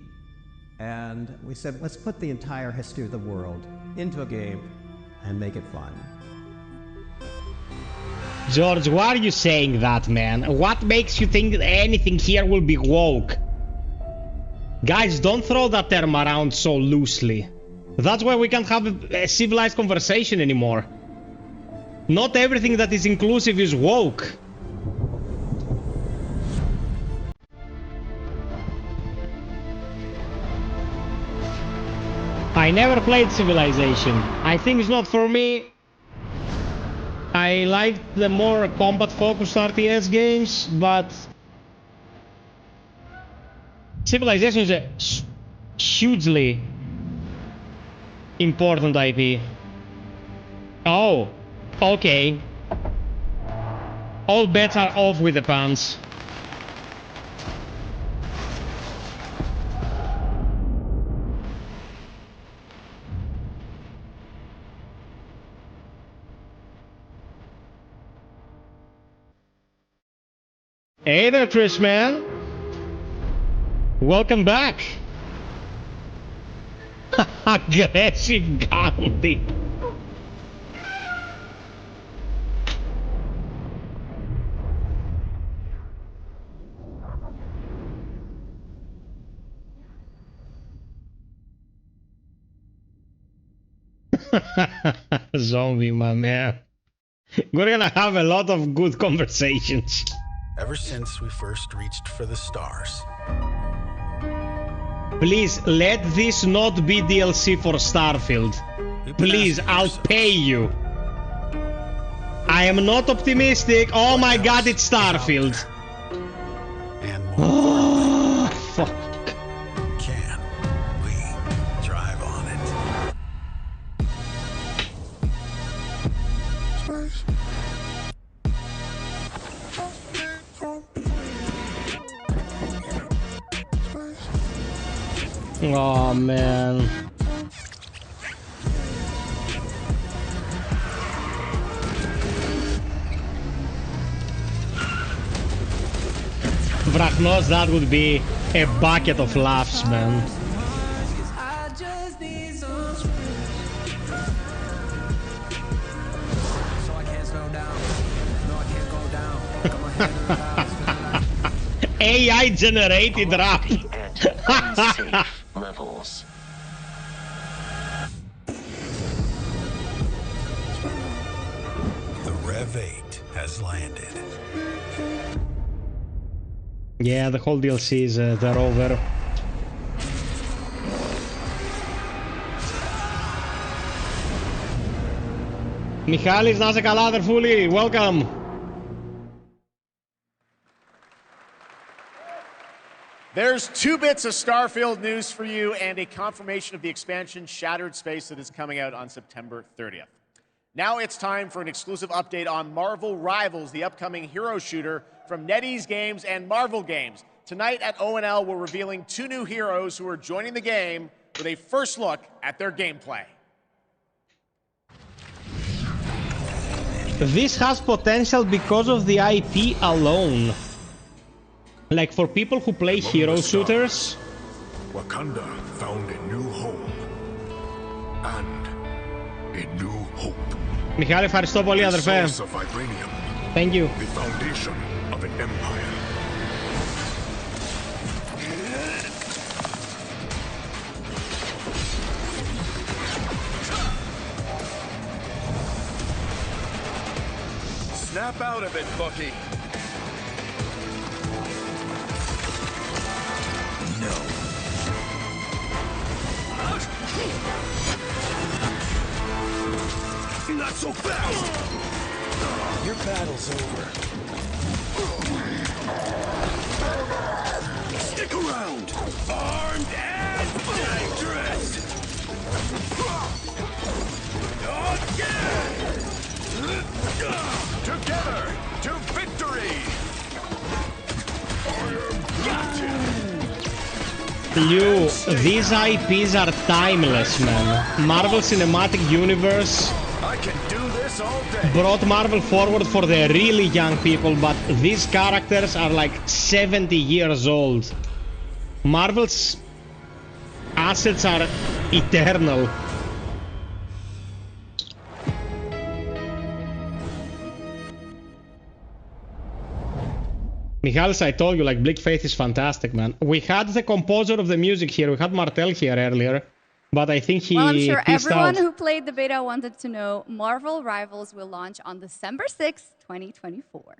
And we said, let's put the entire history of the world into a game and make it fun. George, why are you saying that, man? What makes you think that anything here will be woke? Guys, don't throw that term around so loosely. That's why we can't have a civilized conversation anymore. Not everything that is inclusive is woke. I never played Civilization. I think it's not for me. I like the more combat-focused RTS games, but Civilization is a hugely important IP. Oh, okay. All bets are off with the pants. Hey there, Chris, man. Welcome back. Aggressive Gandhi. Zombie, my man. We're gonna have a lot of good conversations. Ever since we first reached for the stars. Please, let this not be DLC for Starfield. Please, I'll pay you. I am not optimistic. Oh my god, it's Starfield. Oh, fuck. Can we drive on it? Oh man. Vrachnos, that would be a bucket of laughs, man. AI generated rap. Levels. The Rev 8 has landed. Yeah, the whole DLC is they're over. Michalis, να είσαι καλά, αδερφούλη. Welcome. There's 2 bits of Starfield news for you and a confirmation of the expansion Shattered Space that is coming out on September 30th. Now it's time for an exclusive update on Marvel Rivals, the upcoming hero shooter from NetEase Games and Marvel Games. Tonight at ONL, we're revealing 2 new heroes who are joining the game with a first look at their gameplay. This has potential because of the IP alone. Like for people who play hero shooters, Wakanda found a new home and a new hope. Μιχάλη, ευχαριστώ πολύ, αδερφέ. Thank you. The foundation of an empire. Snap out of it, Bucky. No. Not so fast! Your battle's over. Stick around! Armed and dangerous! Again! Together to victory! Gotcha! You, these IPs are timeless, man. Marvel Cinematic Universe I can do this all day. brought Marvel forward for the really young people, but these characters are like 70 years old. Marvel's assets are eternal. Michalis, I told you, like, Bleak Faith is fantastic, man. We had the composer of the music here. We had Martel here earlier, but I think he Well, I'm sure pissed everyone out. who played the beta wanted to know Marvel Rivals will launch on December 6th, 2024.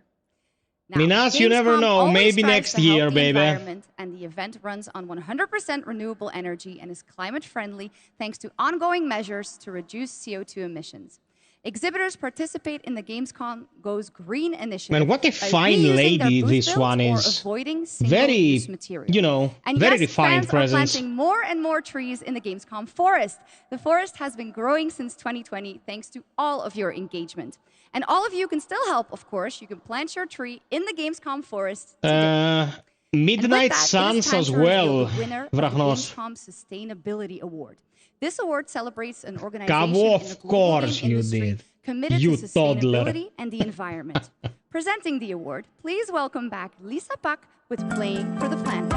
Now, Minas, you never Gamescom know. always Maybe strives next to help year, the baby. environment, and the event runs on 100% renewable energy and is climate friendly thanks to ongoing measures to reduce CO2 emissions. Exhibitors participate in the Gamescom Goes Green initiative. Man, what a by fine reusing their lady booth this builds one or is. avoiding Very, single-use material. you know, And very yes, refined fans presence. are planting more and more trees in the Gamescom forest. The forest has been growing since 2020 thanks to all of your engagement. And all of you can still help, of course. You can plant your tree in the Gamescom forest today. Midnight And with that, Suns it is time as to reveal well. the winner of the Vrachnos. Gamescom Sustainability Award. This award celebrates an organization Cabo, in of the global course game you industry did. committed You to toddler. sustainability and the environment. Presenting the award, please welcome back Lisa Pak with Playing for the Planet.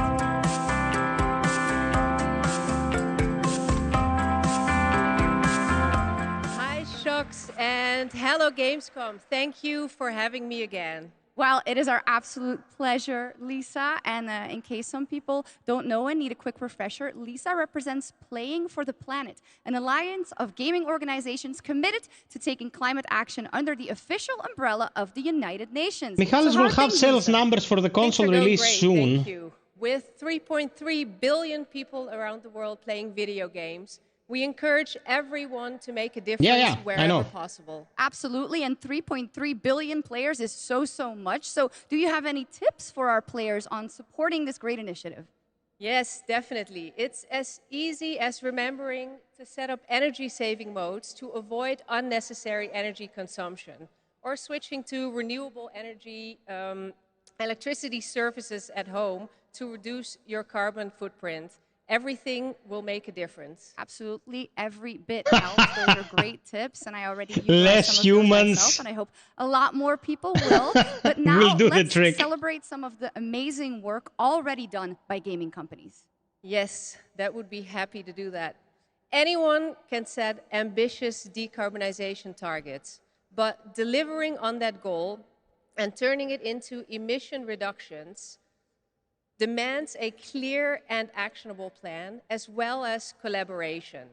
Hi, Shux, and hello, Gamescom. Thank you for having me again. Well, it is our absolute pleasure, Lisa. And in case some people don't know and need a quick refresher, Lisa represents Playing for the Planet, an alliance of gaming organizations committed to taking climate action under the official umbrella of the United Nations. Michalis So how will are have things, sales Lisa? numbers for the Things console are going release great, soon. Thank you. With 3.3 billion people around the world playing video games, we encourage everyone to make a difference wherever possible. Absolutely, and 3.3 billion players is so much. So do you have any tips for our players on supporting this great initiative? Yes, definitely. It's as easy as remembering to set up energy-saving modes to avoid unnecessary energy consumption, or switching to renewable energy electricity services at home to reduce your carbon footprint. Everything will make a difference. Absolutely, every bit helps. Those are great tips, and I already use Less some of humans. those myself, and I hope a lot more people will. But now We'll do the let's trick. celebrate some of the amazing work already done by gaming companies. Yes, that would be happy to do that. Anyone can set ambitious decarbonization targets, but delivering on that goal and turning it into emission reductions demands a clear and actionable plan, as well as collaboration.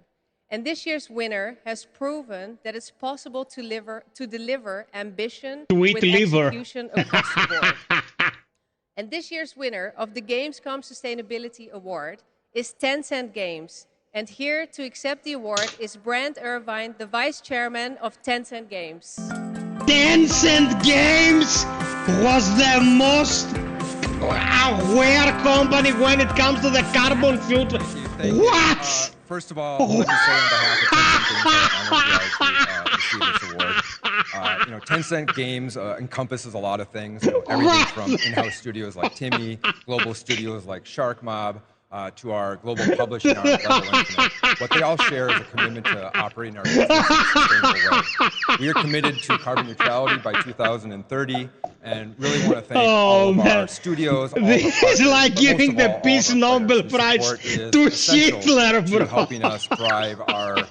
And this year's winner has proven that it's possible to deliver ambition Sweet with liver. execution across the board. And this year's winner of the Gamescom Sustainability Award is Tencent Games. And here to accept the award is Brand Irvine, the Vice Chairman of Tencent Games. Tencent Games was the most aware company when it comes to the carbon footprint. What? First of all, let me say on behalf of Tencent Games, I'm honored to receive this award. Tencent Games encompasses a lot of things. Everything from in-house studios like Timmy, global studios like Shark Mob, to our global publishing arm, Level Infinite. What they all share is a commitment to operating our business in a sustainable way. We are committed to carbon neutrality by 2030, and really want to thank all of our studios. This is like giving the Peace Nobel Prize to Hitler, bro. To helping us drive our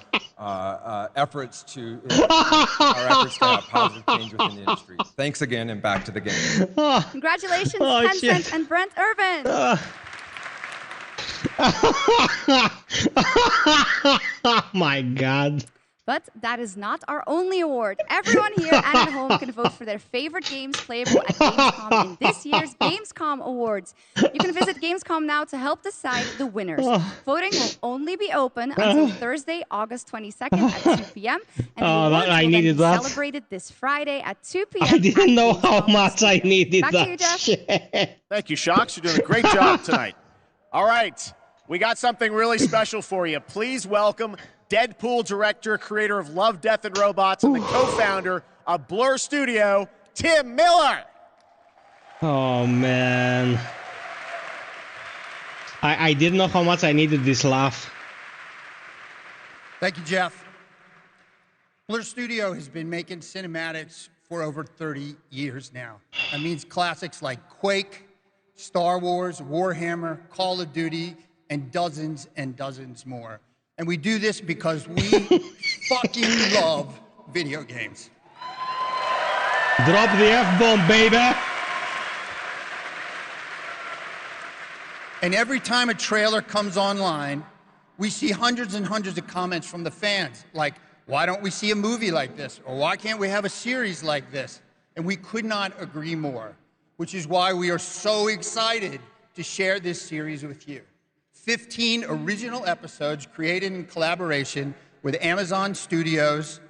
efforts to have positive change within the industry. Thanks again, and back to the game. Congratulations, Tencent and Brent Irvin. Oh my God. But that is not our only award. Everyone here and at home can vote for their favorite games playable at Gamescom in this year's Gamescom Awards. You can visit Gamescom now to help decide the winners. Voting will only be open until Thursday, August 22nd at 2 p.m. And the awards will then be celebrated this Friday at 2 p.m. I didn't know how much I needed Back that to you, Jeff. shit. Thank you, Shocks. You're doing a great job tonight. All right, we got something really special for you. Please welcome Deadpool director, creator of Love, Death, and Robots, and the co-founder of Blur Studio, Tim Miller. Oh, man. I didn't know how much I needed this laugh. Thank you, Jeff. Blur Studio has been making cinematics for over 30 years now. That means classics like Quake, Star Wars, Warhammer, Call of Duty, and dozens more. And we do this because we fucking love video games. Drop the F-bomb, baby! And every time a trailer comes online, we see hundreds and hundreds of comments from the fans, like, why don't we see a movie like this? Or why can't we have a series like this? And we could not agree more, which is why we are so excited to share this series with you. 15 original episodes created in collaboration with Amazon Studios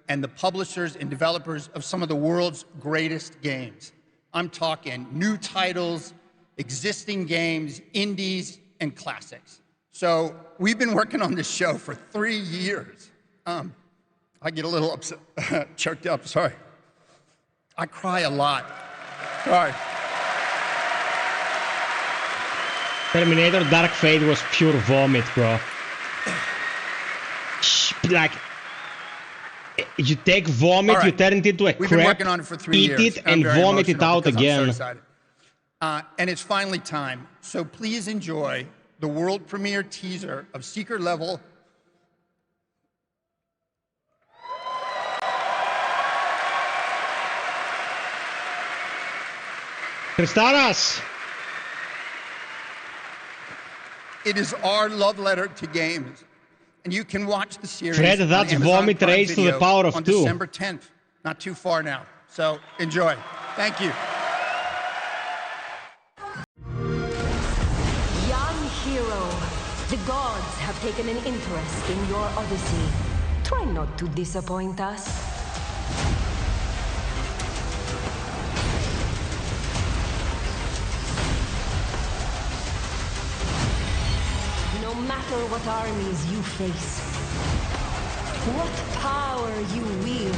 and the publishers and developers of some of the world's greatest games. I'm talking new titles, existing games, indies, and classics. So we've been working on this show for 3 years. I get a little upset, choked up, sorry. I cry a lot. Sorry. Terminator Dark Fate was pure vomit, bro. Like, you take vomit, you turn it into a We've crap, been working on it for 3 years. eat it, and vomit it out again. And it's finally time. So please enjoy the world premiere teaser of Secret Level. Kristaras! It is our love letter to games. And you can watch the series Fred, on that's Amazon vomit Prime raised to the Video power of on 2. December 10th. Not too far now. So enjoy. Thank you. Young hero, the gods have taken an interest in your odyssey. Try not to disappoint us. No matter what armies you face, what power you wield,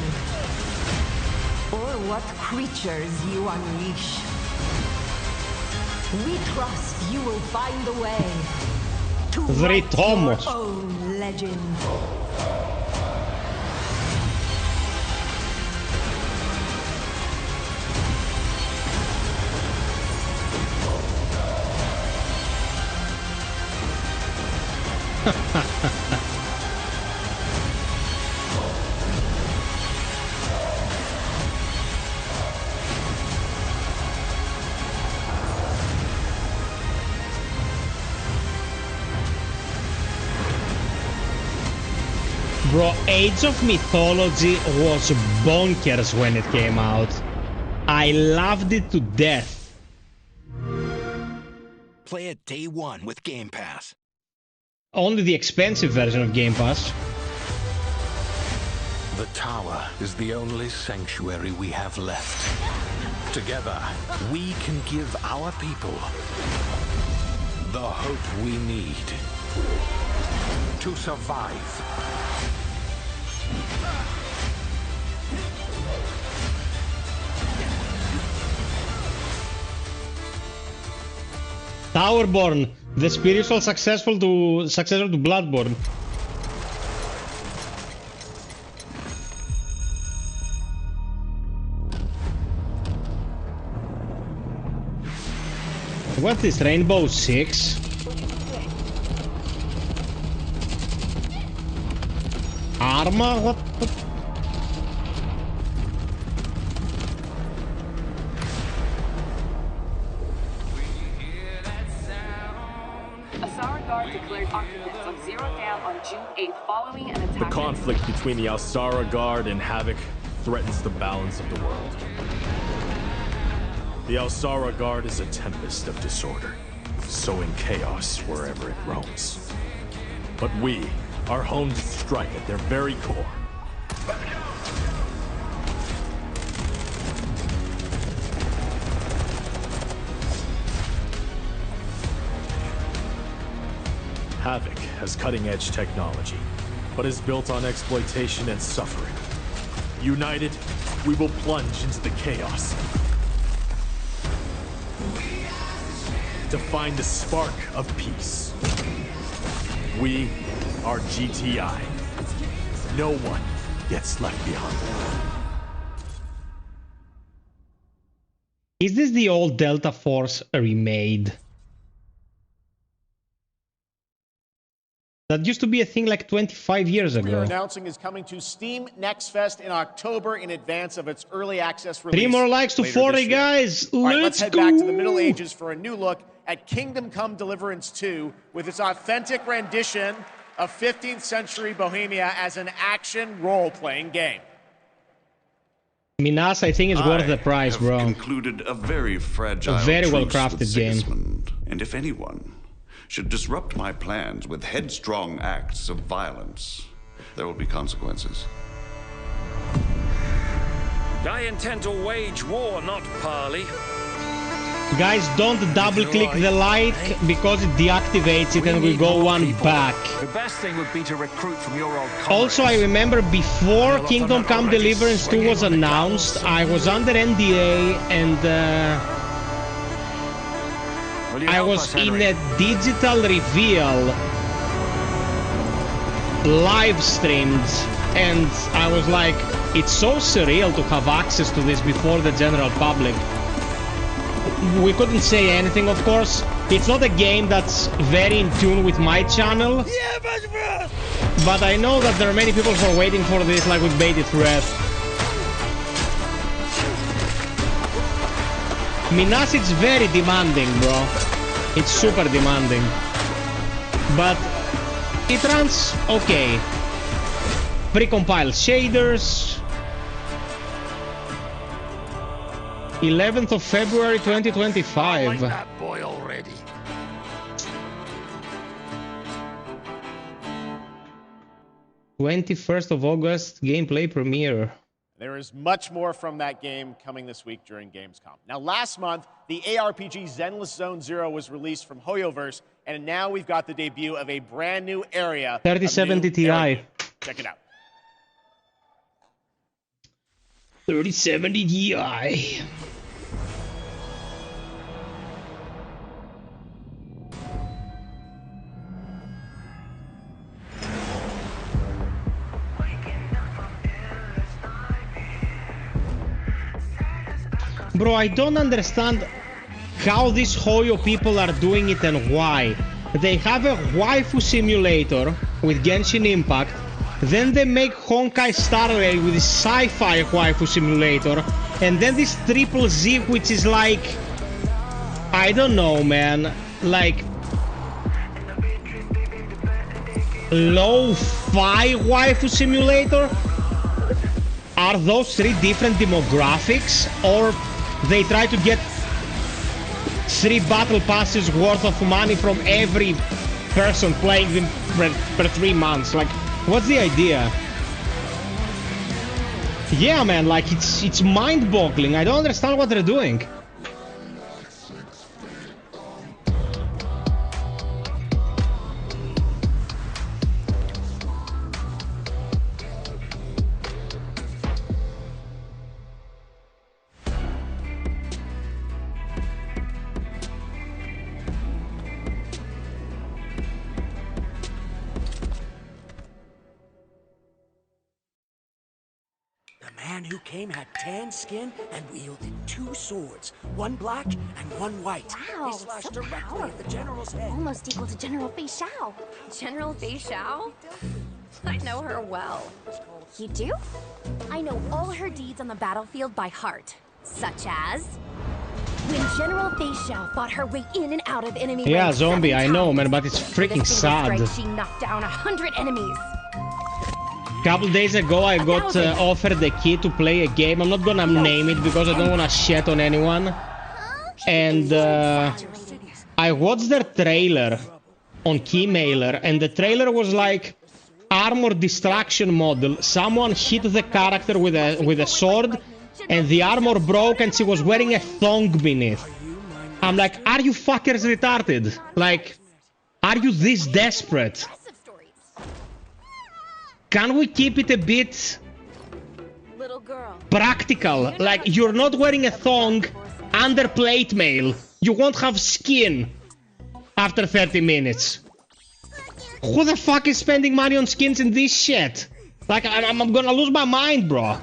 or what creatures you unleash, we trust you will find a way to write your own legend. Bro, Age of Mythology was bonkers when it came out. I loved it to death. Play it day one with Game Pass. Only the expensive version of Game Pass. The tower is the only sanctuary we have left. Together, we can give our people the hope we need to survive. Towerborne, The spiritual successor to Bloodborne. What is Rainbow Six? Arma? What? Declared occupants of Zero Down on June 8th following an attack. The conflict between the Alsara Guard and Havoc threatens the balance of the world. The Alsara Guard is a tempest of disorder, sowing chaos wherever it roams. But we are honed to strike at their very core. Havoc has cutting-edge technology, but is built on exploitation and suffering. United, we will plunge into the chaos to find the spark of peace. We are GTI. No one gets left behind. Is this the old Delta Force remade? That used to be a thing like 25 years ago. We are announcing is coming to Steam Next Fest in October in advance of its early access release. 3 more likes to 40, guys. All right, let's head back to the Middle Ages for a new look at Kingdom Come Deliverance 2 with its authentic rendition of 15th century Bohemia as an action role-playing game. Minas, I think, is worth the price, bro. Concluded a very fragile, a very truce well-crafted with game. Sigismund. And if anyone should disrupt my plans with headstrong acts of violence, there will be consequences. I intend to wage war, not parley. Guys, don't double-click the like because it deactivates it and we go one back. The best thing would be to recruit from your old comrades. Also, I remember before Kingdom Come Deliverance 2 was announced, I was under NDA and I was in a digital reveal live streamed and I was like, it's so surreal to have access to this before the general public. We couldn't say anything, of course. It's not a game that's very in tune with my channel. But I know that there are many people who are waiting for this, like with bated breath. Minas, it's very demanding, bro. It's super demanding. But it runs okay. Precompiled shaders. 11th of February 2025. I like that boy already. '21st of August gameplay premiere. There is much more from that game coming this week during Gamescom. Now, last month, the ARPG Zenless Zone Zero was released from HoYoverse, and now we've got the debut of a brand new area. 3070 Ti. Check it out. 3070 Ti. Bro, I don't understand how these Hoyo people are doing it and why. They have a waifu simulator with Genshin Impact, then they make Honkai Star Rail with this sci-fi waifu simulator, and then this Triple Z, which is like, I don't know, man, like low-fi waifu simulator. Are those 3 different demographics, or they try to get 3 battle passes worth of money from every person playing them per 3 months? Like, what's the idea? Yeah, man, like it's mind-boggling. I don't understand what they're doing. man who came had tan skin and wielded 2 swords, one black and one white. Wow, They slashed so directly at the powerful. general's head. Almost equal to General Fei Xiao. General Fei Xiao? I know her well. You do? I know all her deeds on the battlefield by heart. Such as... when General Fei Xiao fought her way in and out of enemy Yeah, ranks zombie, 7 I know, times. man, but it's freaking With a single sad. strike, she knocked down 100 enemies. Couple days ago, I got offered the key to play a game. I'm not gonna name it because I don't wanna shit on anyone. And I watched their trailer on Keymailer, and the trailer was like armor distraction model. Someone hit the character with a sword, and the armor broke, and she was wearing a thong beneath. I'm like, are you fuckers retarded? Like, are you this desperate? Can we keep it a bit practical? Like, you're not wearing a thong under plate mail. You won't have skin after 30 minutes. Who the fuck is spending money on skins in this shit? Like, I'm gonna lose my mind, bro.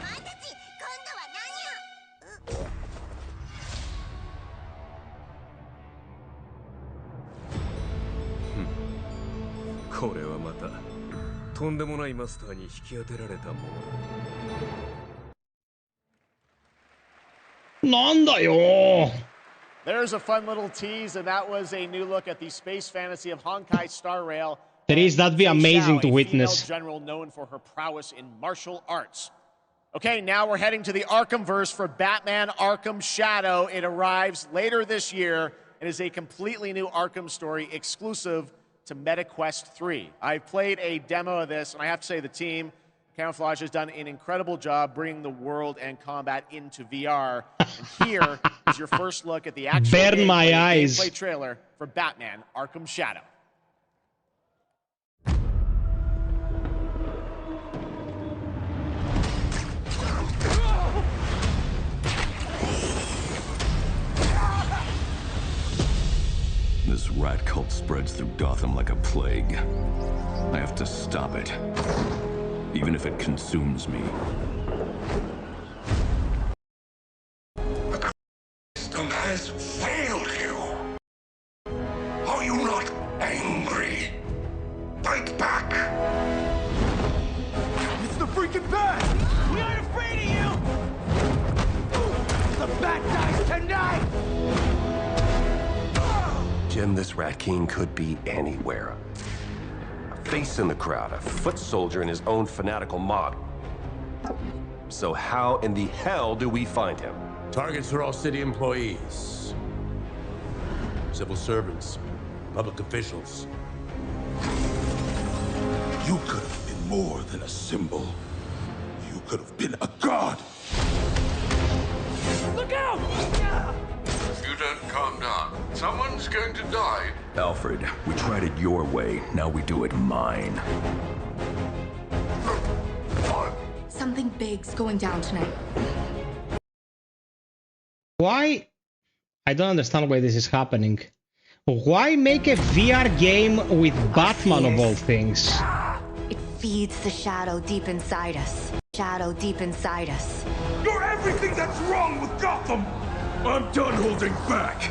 There's a fun little tease, and that was a new look at the space fantasy of Honkai Star Rail. That'd be amazing to witness. Female general known for her prowess in martial arts. Okay, now we're heading to the Arkhamverse for Batman Arkham Shadow. It arrives later this year. It is a completely new Arkham story exclusive to MetaQuest 3. I've played a demo of this, and I have to say the team, Camouflage, has done an incredible job bringing the world and combat into VR. And here is your first look at the actual gameplay trailer for Batman Arkham Shadow. This rat cult spreads through Gotham like a plague. I have to stop it, even if it consumes me. The system has failed you. Are you not angry? Fight back! It's the freaking bat! We aren't afraid of you! The bat dies tonight! Jim, this Rat King could be anywhere. A face in the crowd, a foot soldier in his own fanatical mob. So how in the hell do we find him? Targets are all city employees, civil servants, public officials. You could have been more than a symbol. You could have been a god. Look out! You don't calm down. Someone's going to die. Alfred, we tried it your way, now we do it mine. Something big's going down tonight. Why? I don't understand why this is happening. Why make a VR game with Batman of all things? It feeds the shadow deep inside us. Shadow deep inside us. You're everything that's wrong with Gotham! I'm done holding back!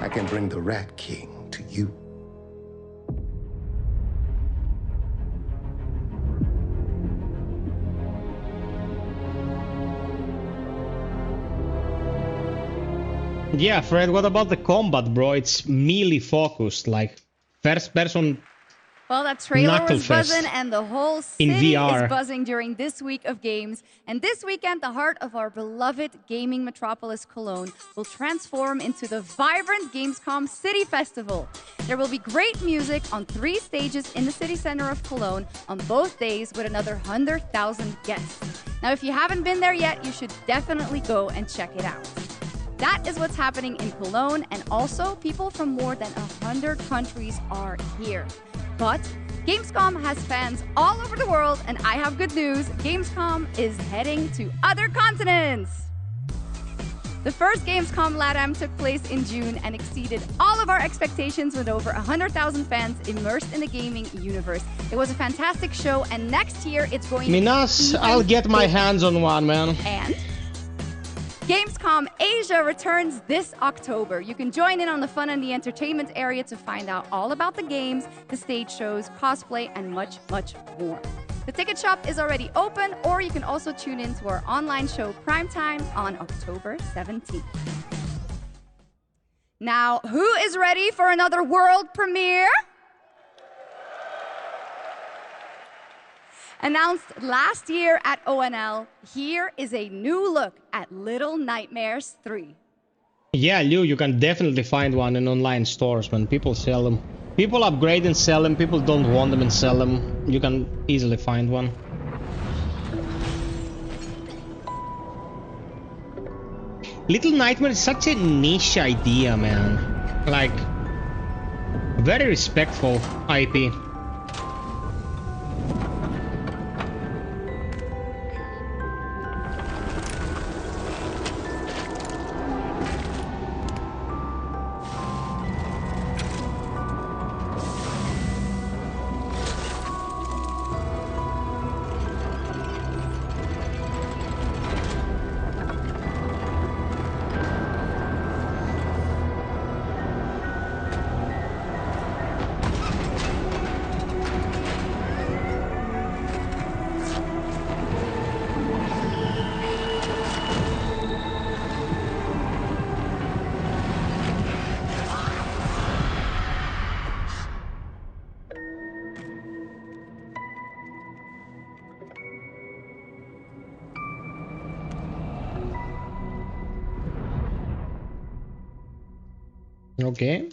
I can bring the Rat King to you. Yeah, Fred, what about the combat, bro? It's melee focused, like first person. Well, that trailer was Knucklefest buzzing, and the whole in city VR. is buzzing during this week of games. And this weekend, the heart of our beloved gaming metropolis, Cologne, will transform into the vibrant Gamescom City Festival. There will be great music on 3 stages in the city center of Cologne on both days with another 100,000 guests. Now, if you haven't been there yet, you should definitely go and check it out. That is what's happening in Cologne, and also people from more than 100 countries are here. But Gamescom has fans all over the world, and I have good news. Gamescom is heading to other continents. The first Gamescom LATAM took place in June and exceeded all of our expectations with over 100,000 fans immersed in the gaming universe. It was a fantastic show, and next year it's going to be Minas, I'll get my hands on one, man. And Gamescom Asia returns this October. You can join in on the fun and the entertainment area to find out all about the games, the stage shows, cosplay, and much, much more. The ticket shop is already open, or you can also tune in to our online show Primetime on October 17th. Now, who is ready for another world premiere? Announced last year at ONL, here is a new look at Little Nightmares 3. Yeah, Liu, you can definitely find one in online stores when people sell them. People upgrade and sell them, people don't want them and sell them. You can easily find one. Little Nightmare is such a niche idea, man. Like, very respectful IP. Okay.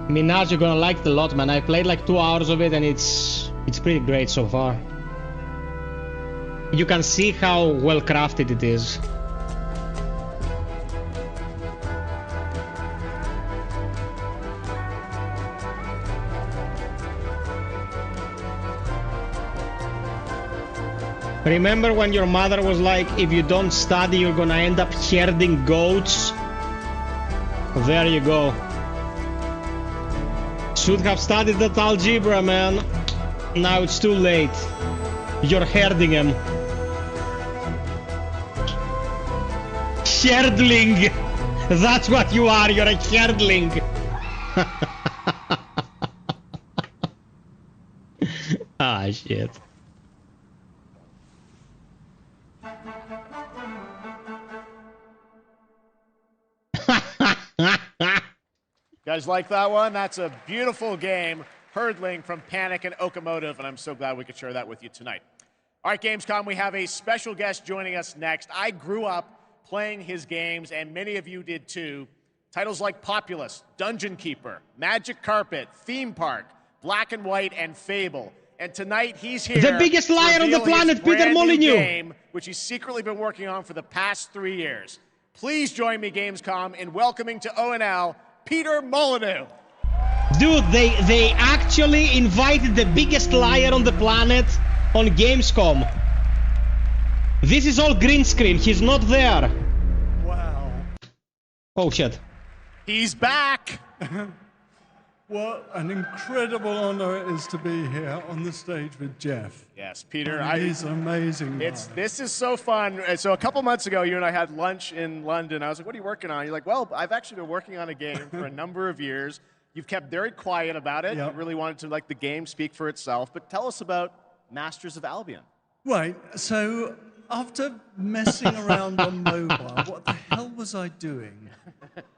Minaj, you're gonna like it a lot, man. I played like 2 hours of it and it's pretty great so far. You can see how well crafted it is. Remember when your mother was like, if you don't study, you're gonna end up herding goats? There you go. Should have studied that algebra, man. Now it's too late. You're herding them. Herdling! That's what you are, you're a herdling! Ah, shit. Guys like that one? That's a beautiful game. Herdling from Panic and Okamotive, and I'm so glad we could share that with you tonight. All right, Gamescom, we have a special guest joining us next. I grew up playing his games, and many of you did too. Titles like Populous, Dungeon Keeper, Magic Carpet, Theme Park, Black and White, and Fable. And tonight he's here. The biggest liar on the planet, Peter Molyneux. Game, which he's secretly been working on for the past 3 years. Please join me, Gamescom, in welcoming to ONL, Peter Molyneux. Dude, they actually invited the biggest liar on the planet on Gamescom. This is all green screen. He's not there. Wow. Oh, shit. He's back. What an incredible honor it is to be here on the stage with Jeff. Yes, Peter. He's amazing. This is so fun. So a couple months ago, you and I had lunch in London. I was like, what are you working on? You're like, well, I've actually been working on a game for a number of years. You've kept very quiet about it. Yep. You really wanted to let the game speak for itself. But tell us about Masters of Albion. Right, so after messing around on mobile, what the hell was I doing?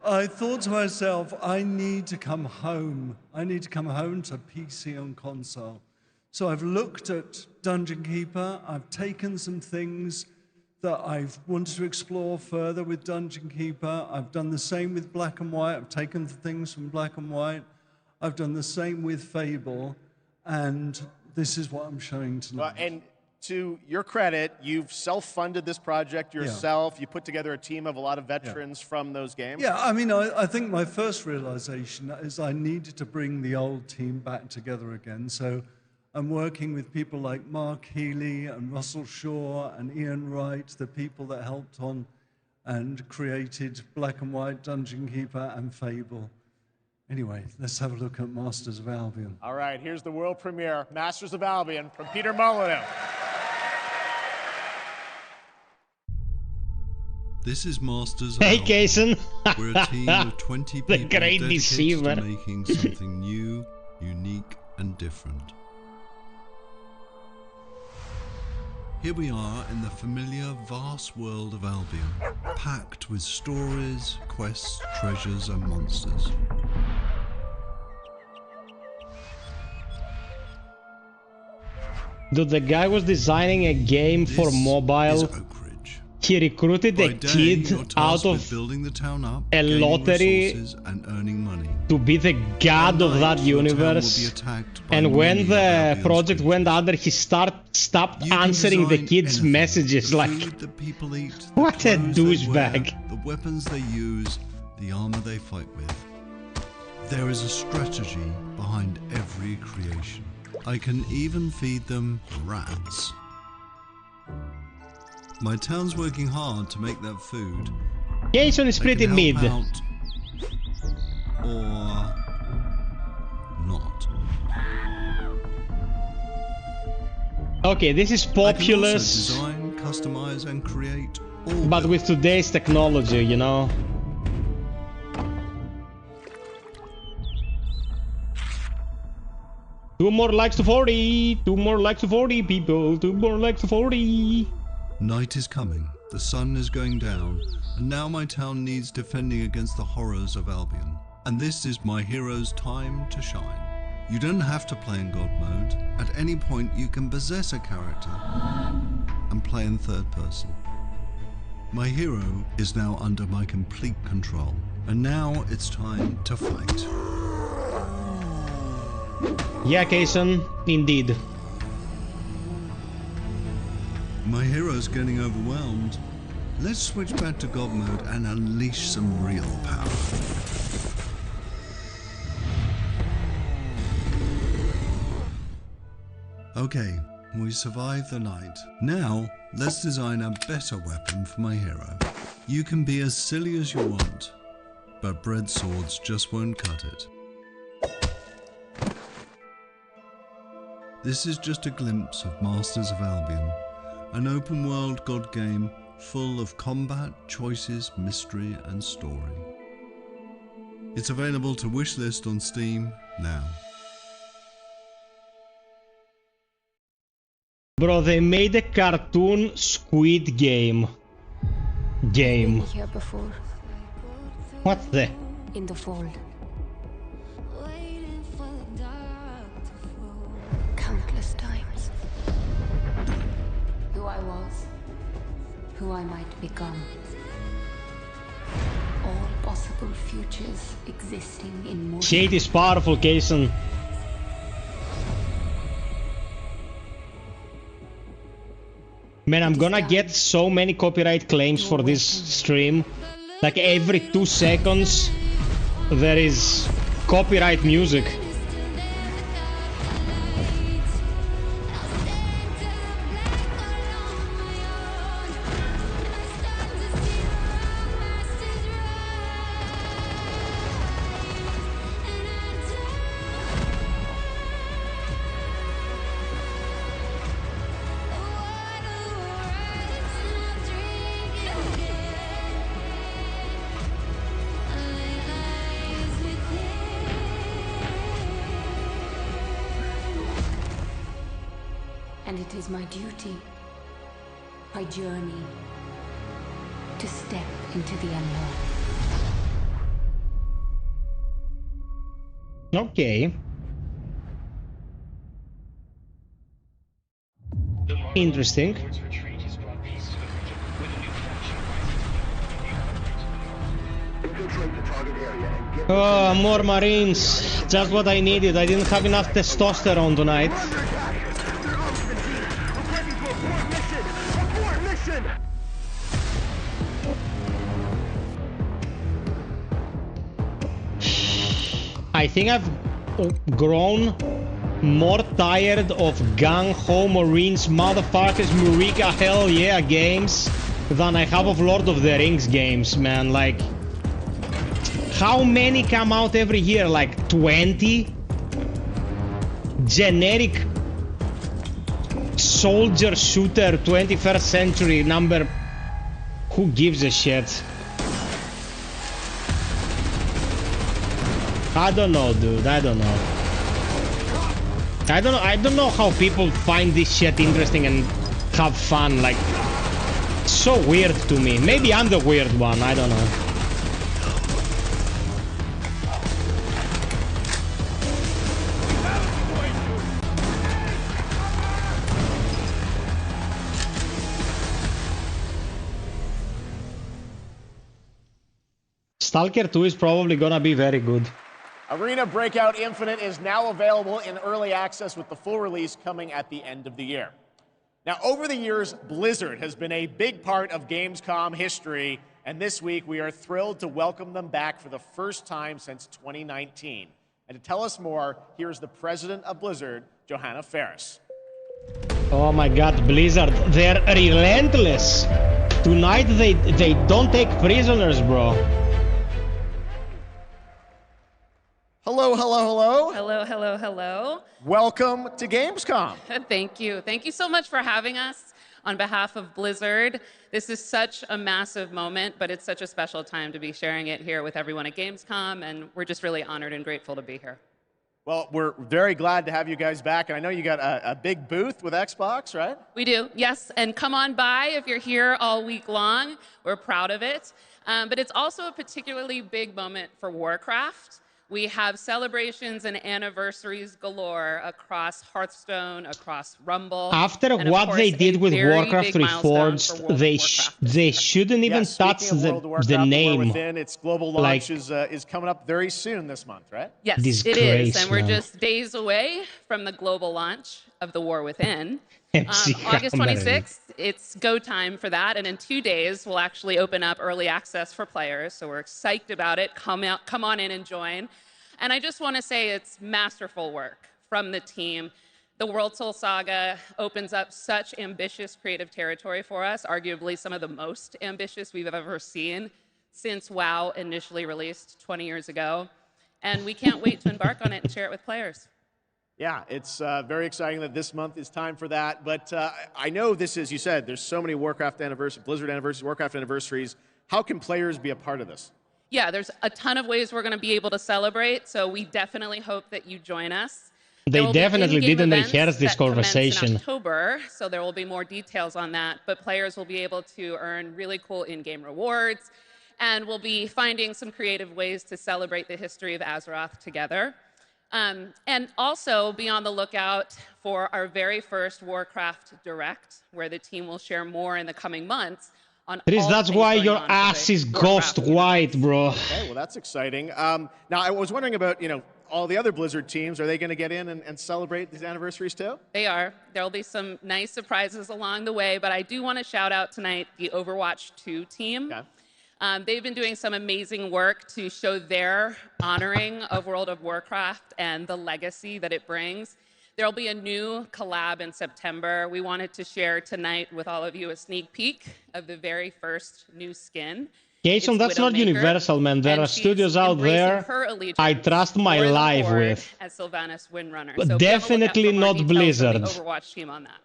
I thought to myself, I need to come home. I need to come home to PC and console. So I've looked at Dungeon Keeper. I've taken some things that I've wanted to explore further with Dungeon Keeper. I've done the same with Black and White. I've taken things from Black and White. I've done the same with Fable. And this is what I'm showing tonight. Well, and to your credit, you've self-funded this project yourself. Yeah. You put together a team of a lot of veterans from those games. Yeah, I mean, I think my first realization is I needed to bring the old team back together again. So I'm working with people like Mark Healy and Russell Shaw and Ian Wright, the people that helped on and created Black and White, Dungeon Keeper, and Fable. Anyway, let's have a look at Masters of Albion. All right, here's the world premiere, Masters of Albion, from Peter Molyneux. This is Masters of Hey, Albion. Kason. We're a team of 20 people dedicated deceiver. to making something new, unique, and different. Here we are in the familiar, vast world of Albion, packed with stories, quests, treasures, and monsters. Dude, the guy was designing a game for mobile. He recruited a kid out of building the town up, a lottery and earning money. to be the god of that universe. And when the project went under, he stopped answering the kids' messages. Like, what a douchebag. The weapons they use, the armor they fight with. There is a strategy behind every creation. I can even feed them rats. My town's working hard to make that food. Jason is pretty mid. Or not. Okay, this is populous. I can also design, customize, and create all but with today's technology, you know. Two more likes to 40. 2 more likes to 40 people. 2 more likes to 40. Night is coming, the sun is going down, and now my town needs defending against the horrors of Albion. And this is my hero's time to shine. You don't have to play in God mode. At any point you can possess a character and play in third person. My hero is now under my complete control, and now it's time to fight. Yeah, Kason, indeed. My hero's getting overwhelmed. Let's switch back to God mode and unleash some real power. Okay, we survived the night. Now, let's design a better weapon for my hero. You can be as silly as you want, but bread swords just won't cut it. This is just a glimpse of Masters of Albion. An open-world God game full of combat, choices, mystery, and story. It's available to wishlist on Steam now. Bro, they made a cartoon Squid Game. Been here before. What the? In the fold. Countless times. Who I was, who I might become. All possible futures existing in motion. Shade is powerful, Kason. Man, I'm gonna get so many copyright claims for this stream. Like every 2 seconds, there is copyright music. And it is my duty, my journey, to step into the unknown. Okay. Interesting. Oh, more Marines. Just what I needed. I didn't have enough testosterone tonight. think I've grown more tired of gung-ho Marines, motherfuckers, Murica, hell yeah games than I have of Lord of the Rings games, man. Like, how many come out every year? Like 20? Generic soldier shooter 21st century number. Who gives a shit? I don't know, dude. I don't know. I don't know how people find this shit interesting and have fun. Like, so weird to me. Maybe I'm the weird one. I don't know. Stalker 2 is probably gonna be very good. Arena Breakout Infinite is now available in early access with the full release coming at the end of the year. Now, over the years, Blizzard has been a big part of Gamescom history, and this week we are thrilled to welcome them back for the first time since 2019. And to tell us more, here's the president of Blizzard, Johanna Ferris. Oh my god, Blizzard, they're relentless. Tonight they don't take prisoners, bro. Hello, hello, hello. Hello, hello, hello. Welcome to Gamescom. Thank you. Thank you so much for having us on behalf of Blizzard. This is such a massive moment, but it's such a special time to be sharing it here with everyone at Gamescom, and we're just really honored and grateful to be here. Well, we're very glad to have you guys back, and I know you got a big booth with Xbox, right? We do, yes, and come on by if you're here all week long. We're proud of it. But it's also a particularly big moment for Warcraft. We have celebrations and anniversaries galore across Hearthstone, across Rumble. After what they did with Warcraft Reforged, they shouldn't even touch the name. Within, its global launch is coming up very soon this month, right? Yes, it is, and we're just days away from the global launch of The War Within. August 26th, it's go time for that, and in 2 days we'll actually open up early access for players, so we're psyched about it. Come on in and join. And I just want to say it's masterful work from the team. The World Soul Saga opens up such ambitious creative territory for us, arguably some of the most ambitious we've ever seen since WoW initially released 20 years ago, and we can't wait to embark on it and share it with players. Yeah, it's very exciting that this month is time for that. But I know this is, you said, there's so many Warcraft anniversaries, Blizzard anniversaries, Warcraft anniversaries. How can players be a part of this? Yeah, there's a ton of ways we're going to be able to celebrate. So we definitely hope that you join us. They definitely didn't rehearse this conversation. In October, so there will be more details on that. But players will be able to earn really cool in-game rewards, and we'll be finding some creative ways to celebrate the history of Azeroth together. And also be on the lookout for our very first Warcraft Direct, where the team will share more in the coming months on all that's why your ass is ghost white, bro. Okay, well, that's exciting. Now, I was wondering about, all the other Blizzard teams. Are they going to get in and celebrate these anniversaries too? They are. There'll be some nice surprises along the way, but I do want to shout out tonight the Overwatch 2 team. Okay. They've been doing some amazing work to show their honoring of World of Warcraft and the legacy that it brings. There'll be a new collab in September. We wanted to share tonight with all of you a sneak peek of the very first new skin. Jason, that's not universal, man. There are studios out there I trust my life with. As Sylvanas Windrunner. But so definitely not Blizzard. The Overwatch team on that.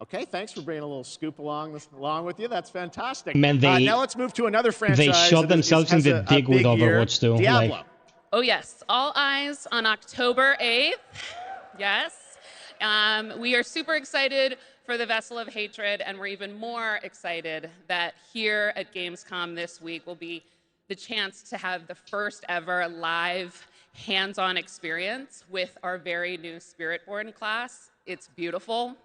Okay, thanks for bringing a little scoop along with you. That's fantastic. Man, now let's move to another franchise. They shot themselves in the dick with Overwatch 2. Diablo. Oh yes, all eyes on October 8th. Yes. We are super excited for the Vessel of Hatred, and we're even more excited that here at Gamescom this week will be the chance to have the first ever live hands-on experience with our very new Spiritborn class. It's beautiful.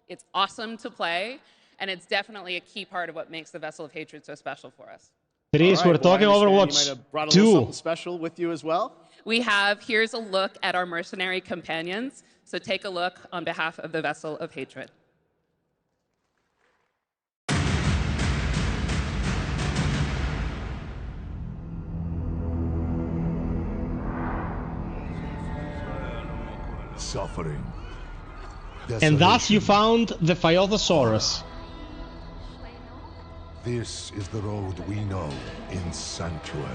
It's awesome to play, and it's definitely a key part of what makes the Vessel of Hatred so special for us. Therese, we're talking Overwatch 2. You might have brought a little something special with you as well. Here's a look at our mercenary companions, so take a look on behalf of the Vessel of Hatred. suffering. And thus you found the FiOth. This is the road we know in Sanctuary.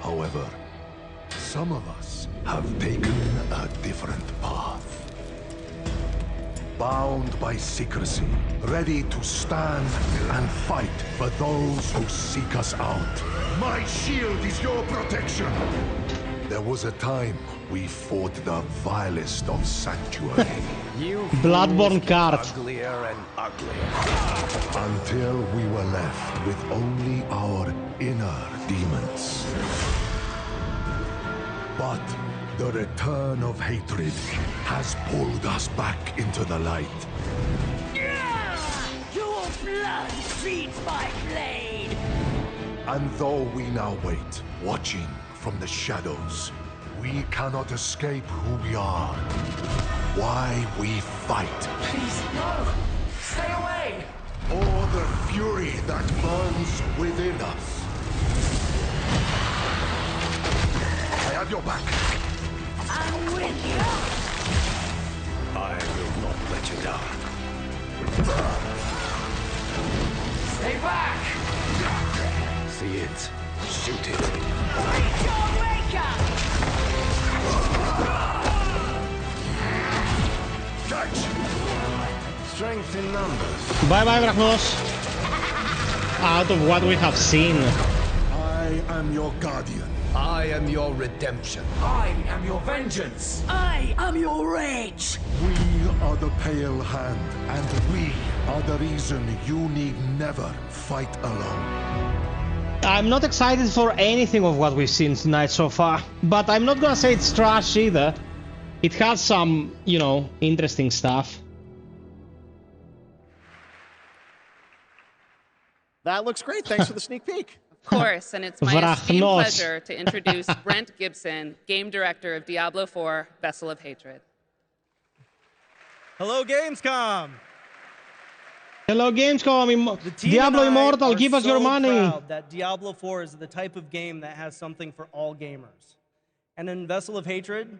However, some of us have taken a different path. Bound by secrecy, ready to stand and fight for those who seek us out. My shield is your protection. There was a time we fought the vilest of Sanctuary. Bloodborne card. Uglier and uglier. Until we were left with only our inner demons. But the return of hatred has pulled us back into the light. Your blood feeds my blade! And though we now wait, watching from the shadows, we cannot escape who we are. Why we fight. Please, no! Stay away! Or the fury that burns within us. I have your back. I'm with you! I will not let you down. Stay back! See it. Shoot it. Reach your maker! Catch! Strength in numbers. Bye bye, Brachnos. Out of what we have seen. I am your guardian. I am your redemption. I am your vengeance! I am your rage! We are the Pale Hand, and we are the reason you need never fight alone. I'm not excited for anything of what we've seen tonight so far, but I'm not gonna say it's trash either. It has some, you know, interesting stuff. That looks great. Thanks for the sneak peek. Of course, and it's my esteemed pleasure to introduce Brent Gibson, Game Director of Diablo 4, Vessel of Hatred. Hello, Gamescom! Hello, Gamescom! Diablo Immortal, give us your money! Proud that Diablo 4 is the type of game that has something for all gamers. And in Vessel of Hatred,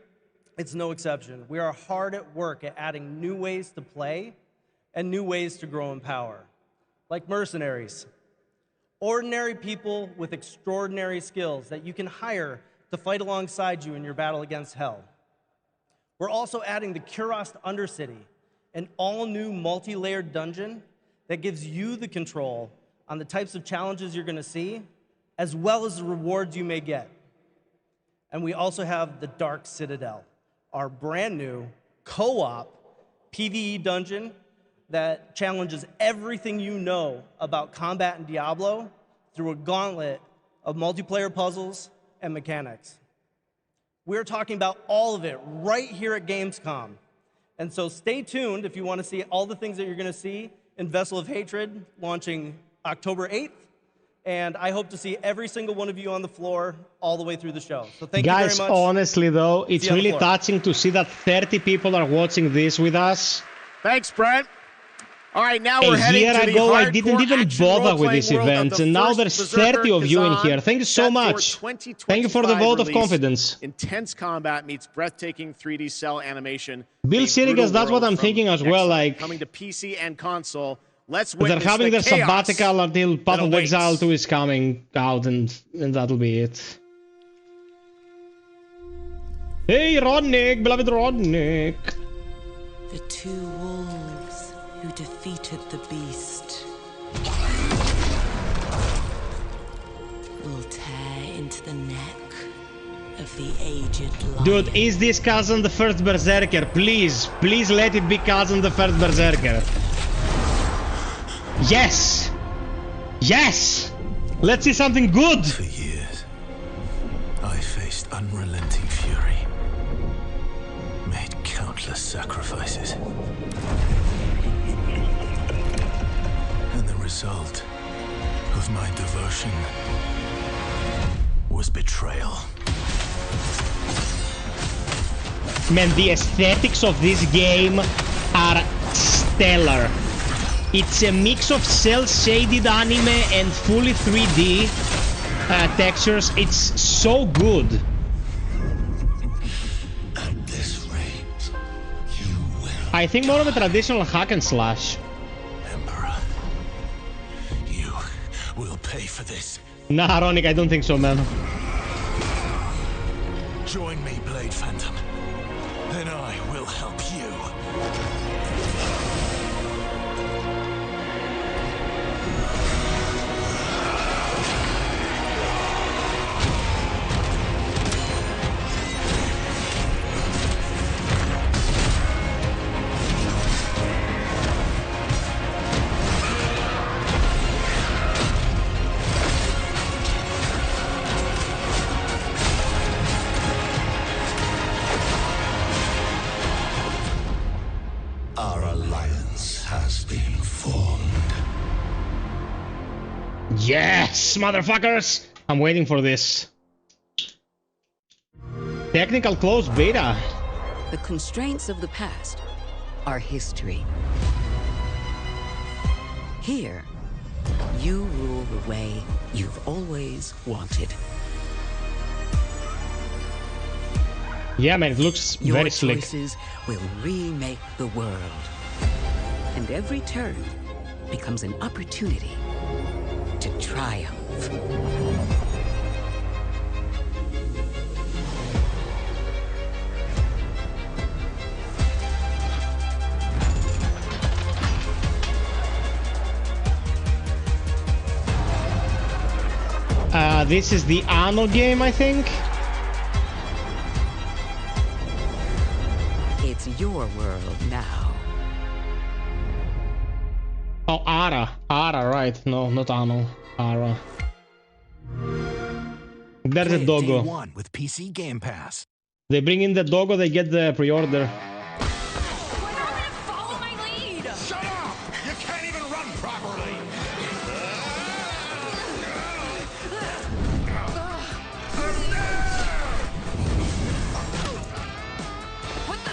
it's no exception. We are hard at work at adding new ways to play and new ways to grow in power. Like mercenaries. Ordinary people with extraordinary skills that you can hire to fight alongside you in your battle against hell. We're also adding the Kurost Undercity, an all-new multi-layered dungeon that gives you the control on the types of challenges you're going to see, as well as the rewards you may get. And we also have the Dark Citadel, our brand new co-op PvE dungeon that challenges everything you know about combat in Diablo through a gauntlet of multiplayer puzzles and mechanics. We're talking about all of it right here at Gamescom. And so stay tuned if you want to see all the things that you're going to see in Vessel of Hatred launching October 8th. And I hope to see every single one of you on the floor all the way through the show. So thank you very much. Guys, honestly though, it's really touching to see that 30 people are watching this with us. Thanks, Brent. All right, now we're heading to the a year ago, I didn't even bother with this event, and now there's 30 of you in here. Thank you so much. Thank you for the vote of confidence. Intense combat meets breathtaking 3D cell animation. Bill Sirigas, that's what I'm thinking as well. Like coming to PC and console. Let's they're having their sabbatical until Path of Exile 2 is coming out, and that'll be it. Hey, Rodnik, beloved Rodnik. The two wolves who defeated the beast will tear into the neck of the aged lion. Dude, is this Khazan the first Berserker? Please, please let it be Khazan the first Berserker. Yes! Yes! Let's see something good! For years, I faced unrelenting fury, made countless sacrifices. And the result of my devotion was betrayal. Man, the aesthetics of this game are stellar. It's a mix of cel-shaded anime and fully 3D textures. It's so good. At this I think more of a traditional hack and slash. Emperor, you will pay for this. Nah, Ronick, I don't think so, man. Join me, Blade Phantom, and I will help you. Yes, motherfuckers! I'm waiting for this. Technical closed beta. The constraints of the past are history. Here, you rule the way you've always wanted. Yeah, man, it looks very slick. Your choices will remake the world. And every turn becomes an opportunity to triumph. This is the Anno game, I think. It's your world now. Oh, Ara. Ara, right. No, not Anno. Ara. There's a doggo. Day one with PC Game Pass. They bring in the doggo, they get the pre-order. Follow my lead! Shut up! You can't even run properly! What the?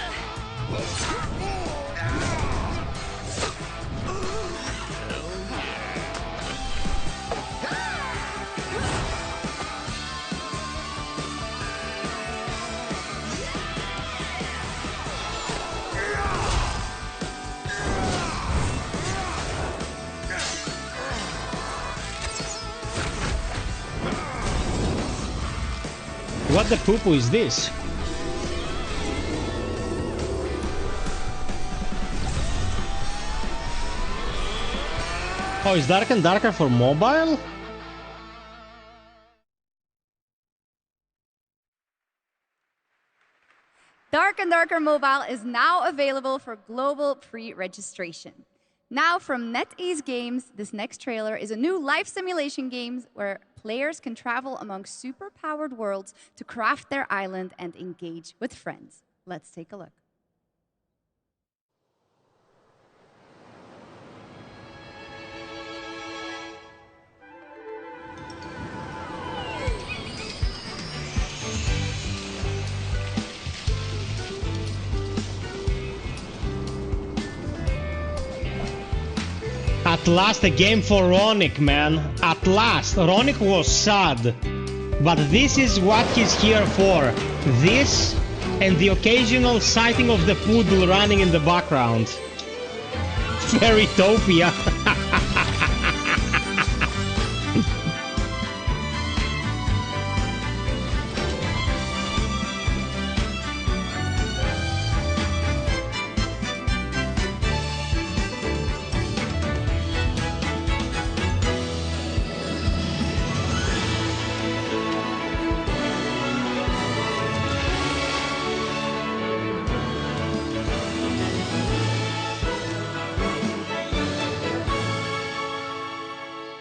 What the poo-poo is this? Oh, it's Dark and Darker for mobile? Dark and Darker Mobile is now available for global pre-registration. Now from NetEase Games, this next trailer is a new life simulation game where players can travel among super-powered worlds to craft their island and engage with friends. Let's take a look. At last a game for Ronick, man. At last. Ronick was sad. But this is what he's here for. This and the occasional sighting of the poodle running in the background. Fairytopia.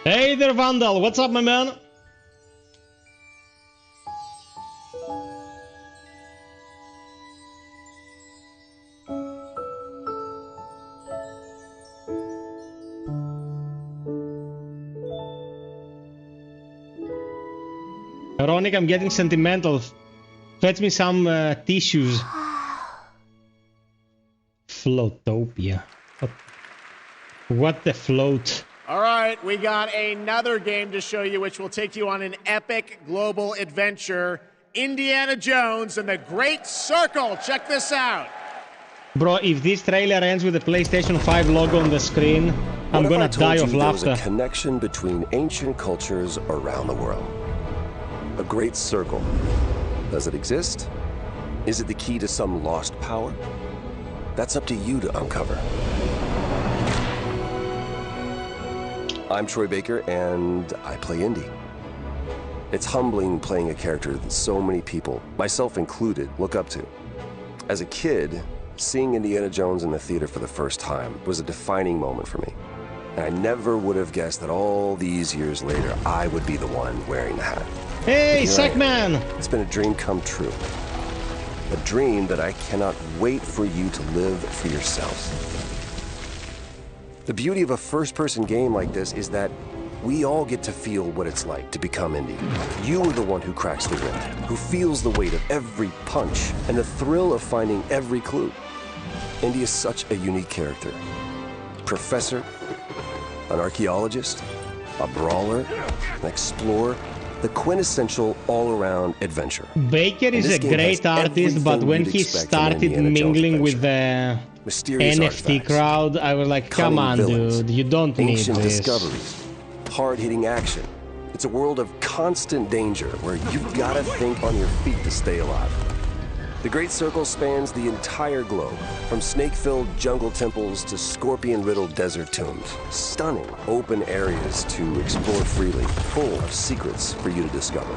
Hey there, Vandal. What's up, my man? Ronick, I'm getting sentimental. Fetch me some tissues. Floatopia. What the float? All right, we got another game to show you which will take you on an epic global adventure. Indiana Jones and the Great Circle. Check this out. Bro, if this trailer ends with the PlayStation 5 logo on the screen, I'm gonna die of laughter. There's a connection between ancient cultures around the world. A great circle. Does it exist? Is it the key to some lost power? That's up to you to uncover. I'm Troy Baker, and I play Indy. It's humbling playing a character that so many people, myself included, look up to. As a kid, seeing Indiana Jones in the theater for the first time was a defining moment for me. And I never would have guessed that all these years later, I would be the one wearing the hat. Hey, Sackman! It's been a dream come true. A dream that I cannot wait for you to live for yourselves. The beauty of a first-person game like this is that we all get to feel what it's like to become Indy. You are the one who cracks the whip, who feels the weight of every punch and the thrill of finding every clue. Indy is such a unique character. Professor, an archaeologist, a brawler, an explorer, the quintessential all-around adventurer. Baker is a great artist, but when he started mingling with the NFT crowd, I was like, come on, dude, you don't need this. Discoveries, hard-hitting action. It's a world of constant danger where you've got to think on your feet to stay alive. The Great Circle spans the entire globe, from snake-filled jungle temples to scorpion-riddled desert tombs. Stunning open areas to explore freely, full of secrets for you to discover.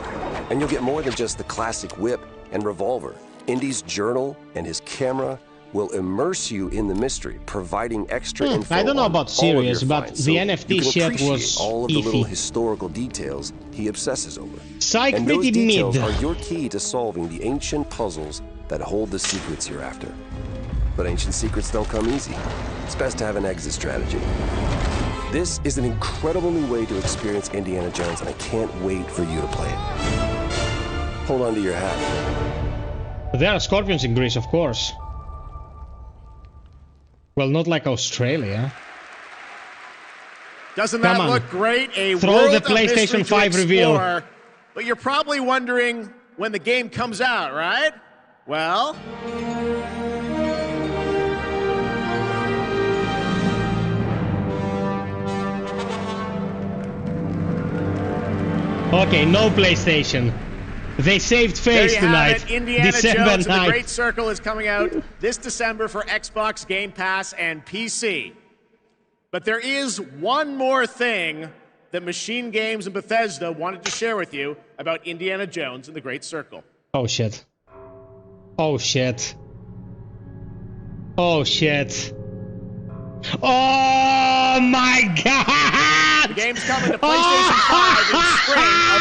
And you'll get more than just the classic whip and revolver. Indy's journal and his camera will immerse you in the mystery, providing extra info. I don't know about serious, but the NFT shit was all of the little historical details he obsesses over. Psych, and those pretty details mid. are your key to solving the ancient puzzles that hold the secrets you're after. But ancient secrets don't come easy. It's best to have an exit strategy. This is an incredible new way to experience Indiana Jones, and I can't wait for you to play it. Hold on to your hat. There are scorpions in Greece, of course. Well, not like Australia. Doesn't that look great? A Throw world the of PlayStation 5 reveal. Explore, but you're probably wondering when the game comes out, right? Well... Okay, no PlayStation. They saved face tonight. Indiana December Jones 9th. and the Great Circle is coming out this December for Xbox, Game Pass, and PC. But there is one more thing that Machine Games and Bethesda wanted to share with you about Indiana Jones and the Great Circle. Oh shit. Oh shit. Oh shit. Oh my god! The game's coming to PlayStation 5 in spring of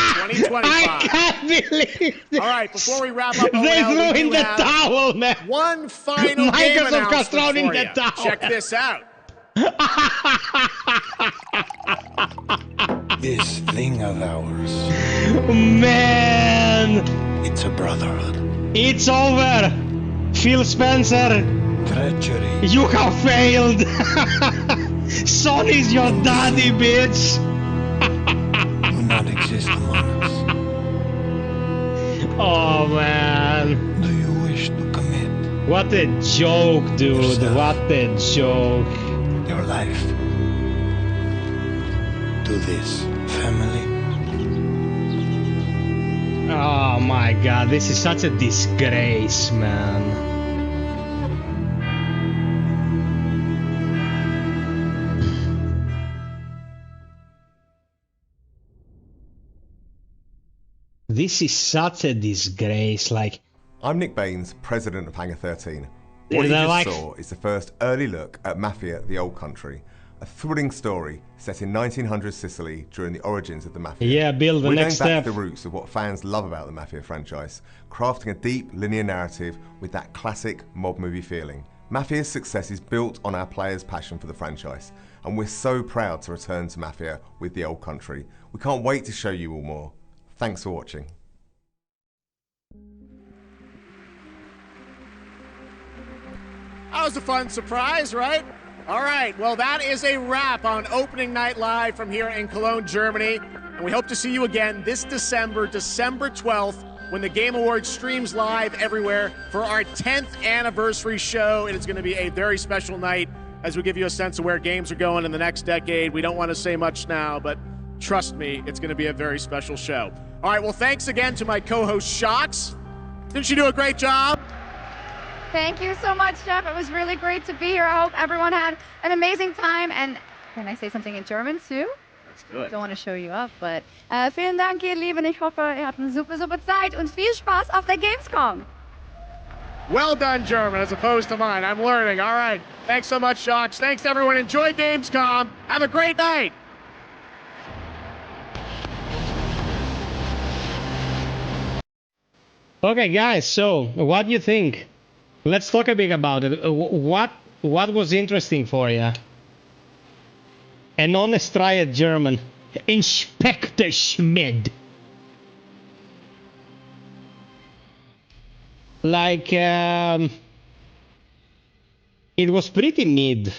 2025. I can't believe it. All right, before we wrap up, they threw in the towel, man. One final game Microsoft has thrown announcement in for the you. towel. Check this out. This thing of ours. Man! It's a brotherhood. It's over! Phil Spencer! Treachery. You have failed! Sony's your daddy, bitch! Do not exist among us. Oh, man. Do you wish to commit? What a joke, dude. Yourself. What a joke. Your life to this family. Oh my god, this is such a disgrace, man. This is such a disgrace, like... I'm Nick Baines, president of Hangar 13. What you just saw is the first early look at Mafia, the Old Country, a thrilling story set in 1900 Sicily during the origins of the Mafia. Yeah, Bill, the next We're going back step. to the roots of what fans love about the Mafia franchise, crafting a deep, linear narrative with that classic mob movie feeling. Mafia's success is built on our players' passion for the franchise, and we're so proud to return to Mafia with the Old Country. We can't wait to show you all more. Thanks for watching. That was a fun surprise, right? All right, well, that is a wrap on Opening Night Live from here in Cologne, Germany. And we hope to see you again this December, December 12th, when the Game Awards streams live everywhere for our 10th anniversary show. It is going to be a very special night as we give you a sense of where games are going in the next decade. We don't want to say much now, but trust me, it's going to be a very special show. All right, well, thanks again to my co-host, Shocks. Didn't she do a great job? Thank you so much, Jeff. It was really great to be here. I hope everyone had an amazing time. And can I say something in German too? Let's do it. I don't want to show you up, but vielen Dank, ihr Lieben. Ich hoffe, ihr habt eine super, super Zeit und viel Spaß auf der Gamescom. Well done, German, as opposed to mine. I'm learning. All right. Thanks so much, Shocks. Thanks, everyone. Enjoy Gamescom. Have a great night. Okay, guys, so what do you think? Let's talk a bit about it. What was interesting for you? An honest try at German. Inspector Schmid. Like, it was pretty mid.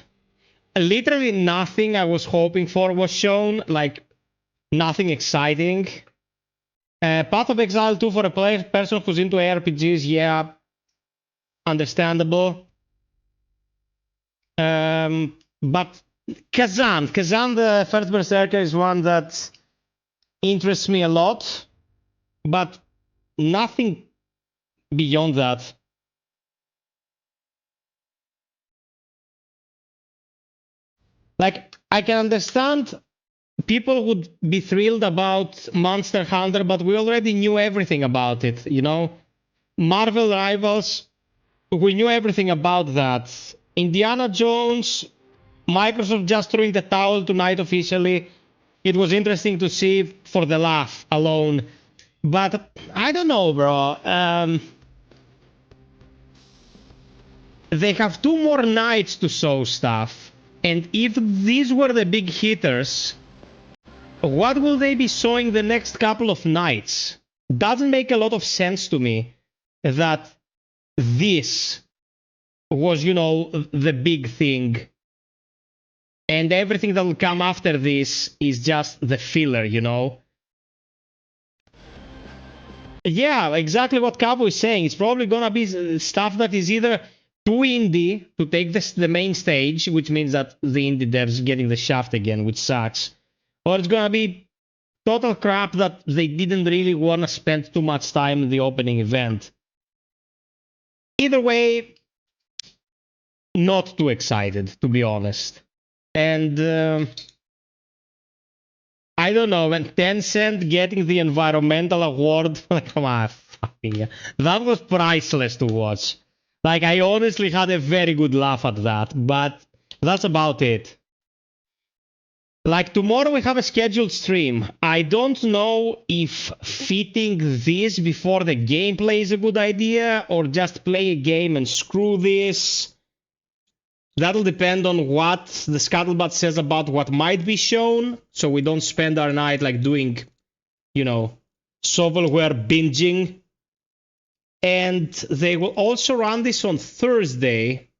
Literally nothing I was hoping for was shown, like, nothing exciting. Path of Exile 2 for a person who's into RPGs, yeah, understandable. But Khazan, the first Berserker, is one that interests me a lot, but nothing beyond that. Like, I can understand people would be thrilled about Monster Hunter, but we already knew everything about it, you know? Marvel Rivals, we knew everything about that. Indiana Jones, Microsoft just throwing the towel tonight officially. It was interesting to see for the laugh alone. But I don't know, bro. They have 2 more nights to show stuff. And if these were the big hitters, what will they be showing the next couple of nights? Doesn't make a lot of sense to me that this was, you know, the big thing. And everything that will come after this is just the filler, you know? Yeah, exactly what Cabo is saying. It's probably gonna be stuff that is either too indie to take the main stage, which means that the indie devs getting the shaft again, which sucks. Or it's gonna be total crap that they didn't really want to spend too much time in the opening event. Either way, not too excited, to be honest. And I don't know, when Tencent getting the environmental award, come on, fucking, that was priceless to watch. Like, I honestly had a very good laugh at that, but that's about it. Like, tomorrow we have a scheduled stream. I don't know if fitting this before the gameplay is a good idea, or just play a game and screw this. That'll depend on what the scuttlebutt says about what might be shown, so we don't spend our night, like, doing, you know, shovelware binging. And they will also run this on Thursday.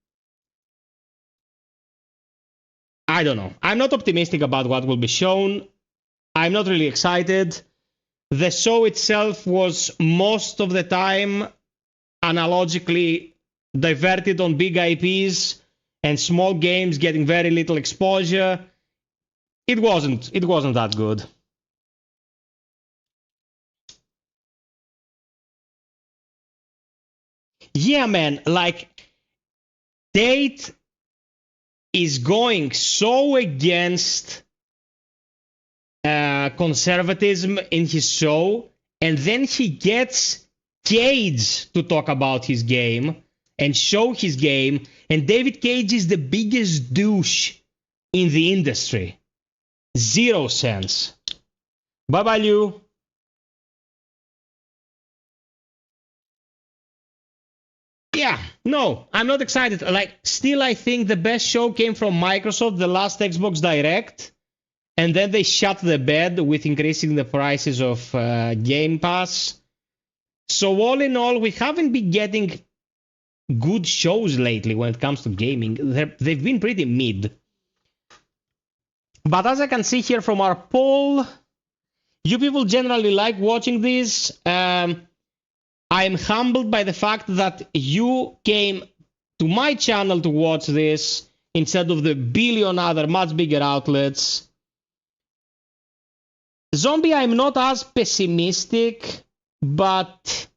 I don't know. I'm not optimistic about what will be shown. I'm not really excited. The show itself was most of the time analogically diverted on big IPs and small games getting very little exposure. It wasn't that good. Yeah, man, like, Tate is going so against conservatism in his show, and then he gets Cage to talk about his game and show his game, and David Cage is the biggest douche in the industry. 0 sense. Bye-bye, Liu. Yeah, no, I'm not excited. Like, still, I think the best show came from Microsoft, the last Xbox Direct, and then they shut the bed with increasing the prices of Game Pass. So all in all, we haven't been getting good shows lately when it comes to gaming. They've been pretty mid. But as I can see here from our poll, you people generally like watching this. I'm humbled by the fact that you came to my channel to watch this instead of the billion other much bigger outlets. Zombie, I'm not as pessimistic, but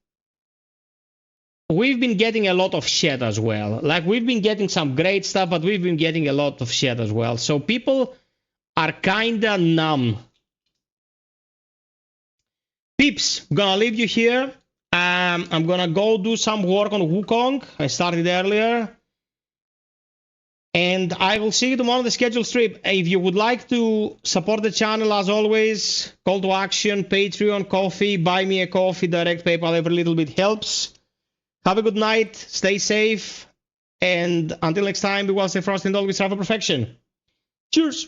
we've been getting a lot of shit as well. Like, we've been getting some great stuff, but we've been getting a lot of shit as well. So people are kinda numb. Peeps, I'm gonna leave you here. I'm gonna go do some work on Wukong. I started earlier. And I will see you tomorrow on the scheduled stream. If you would like to support the channel, as always, call to action, Patreon, coffee, buy me a coffee, direct PayPal, every little bit helps. Have a good night, stay safe, and until next time, be well, stay frosty, and always strive for perfection. Cheers!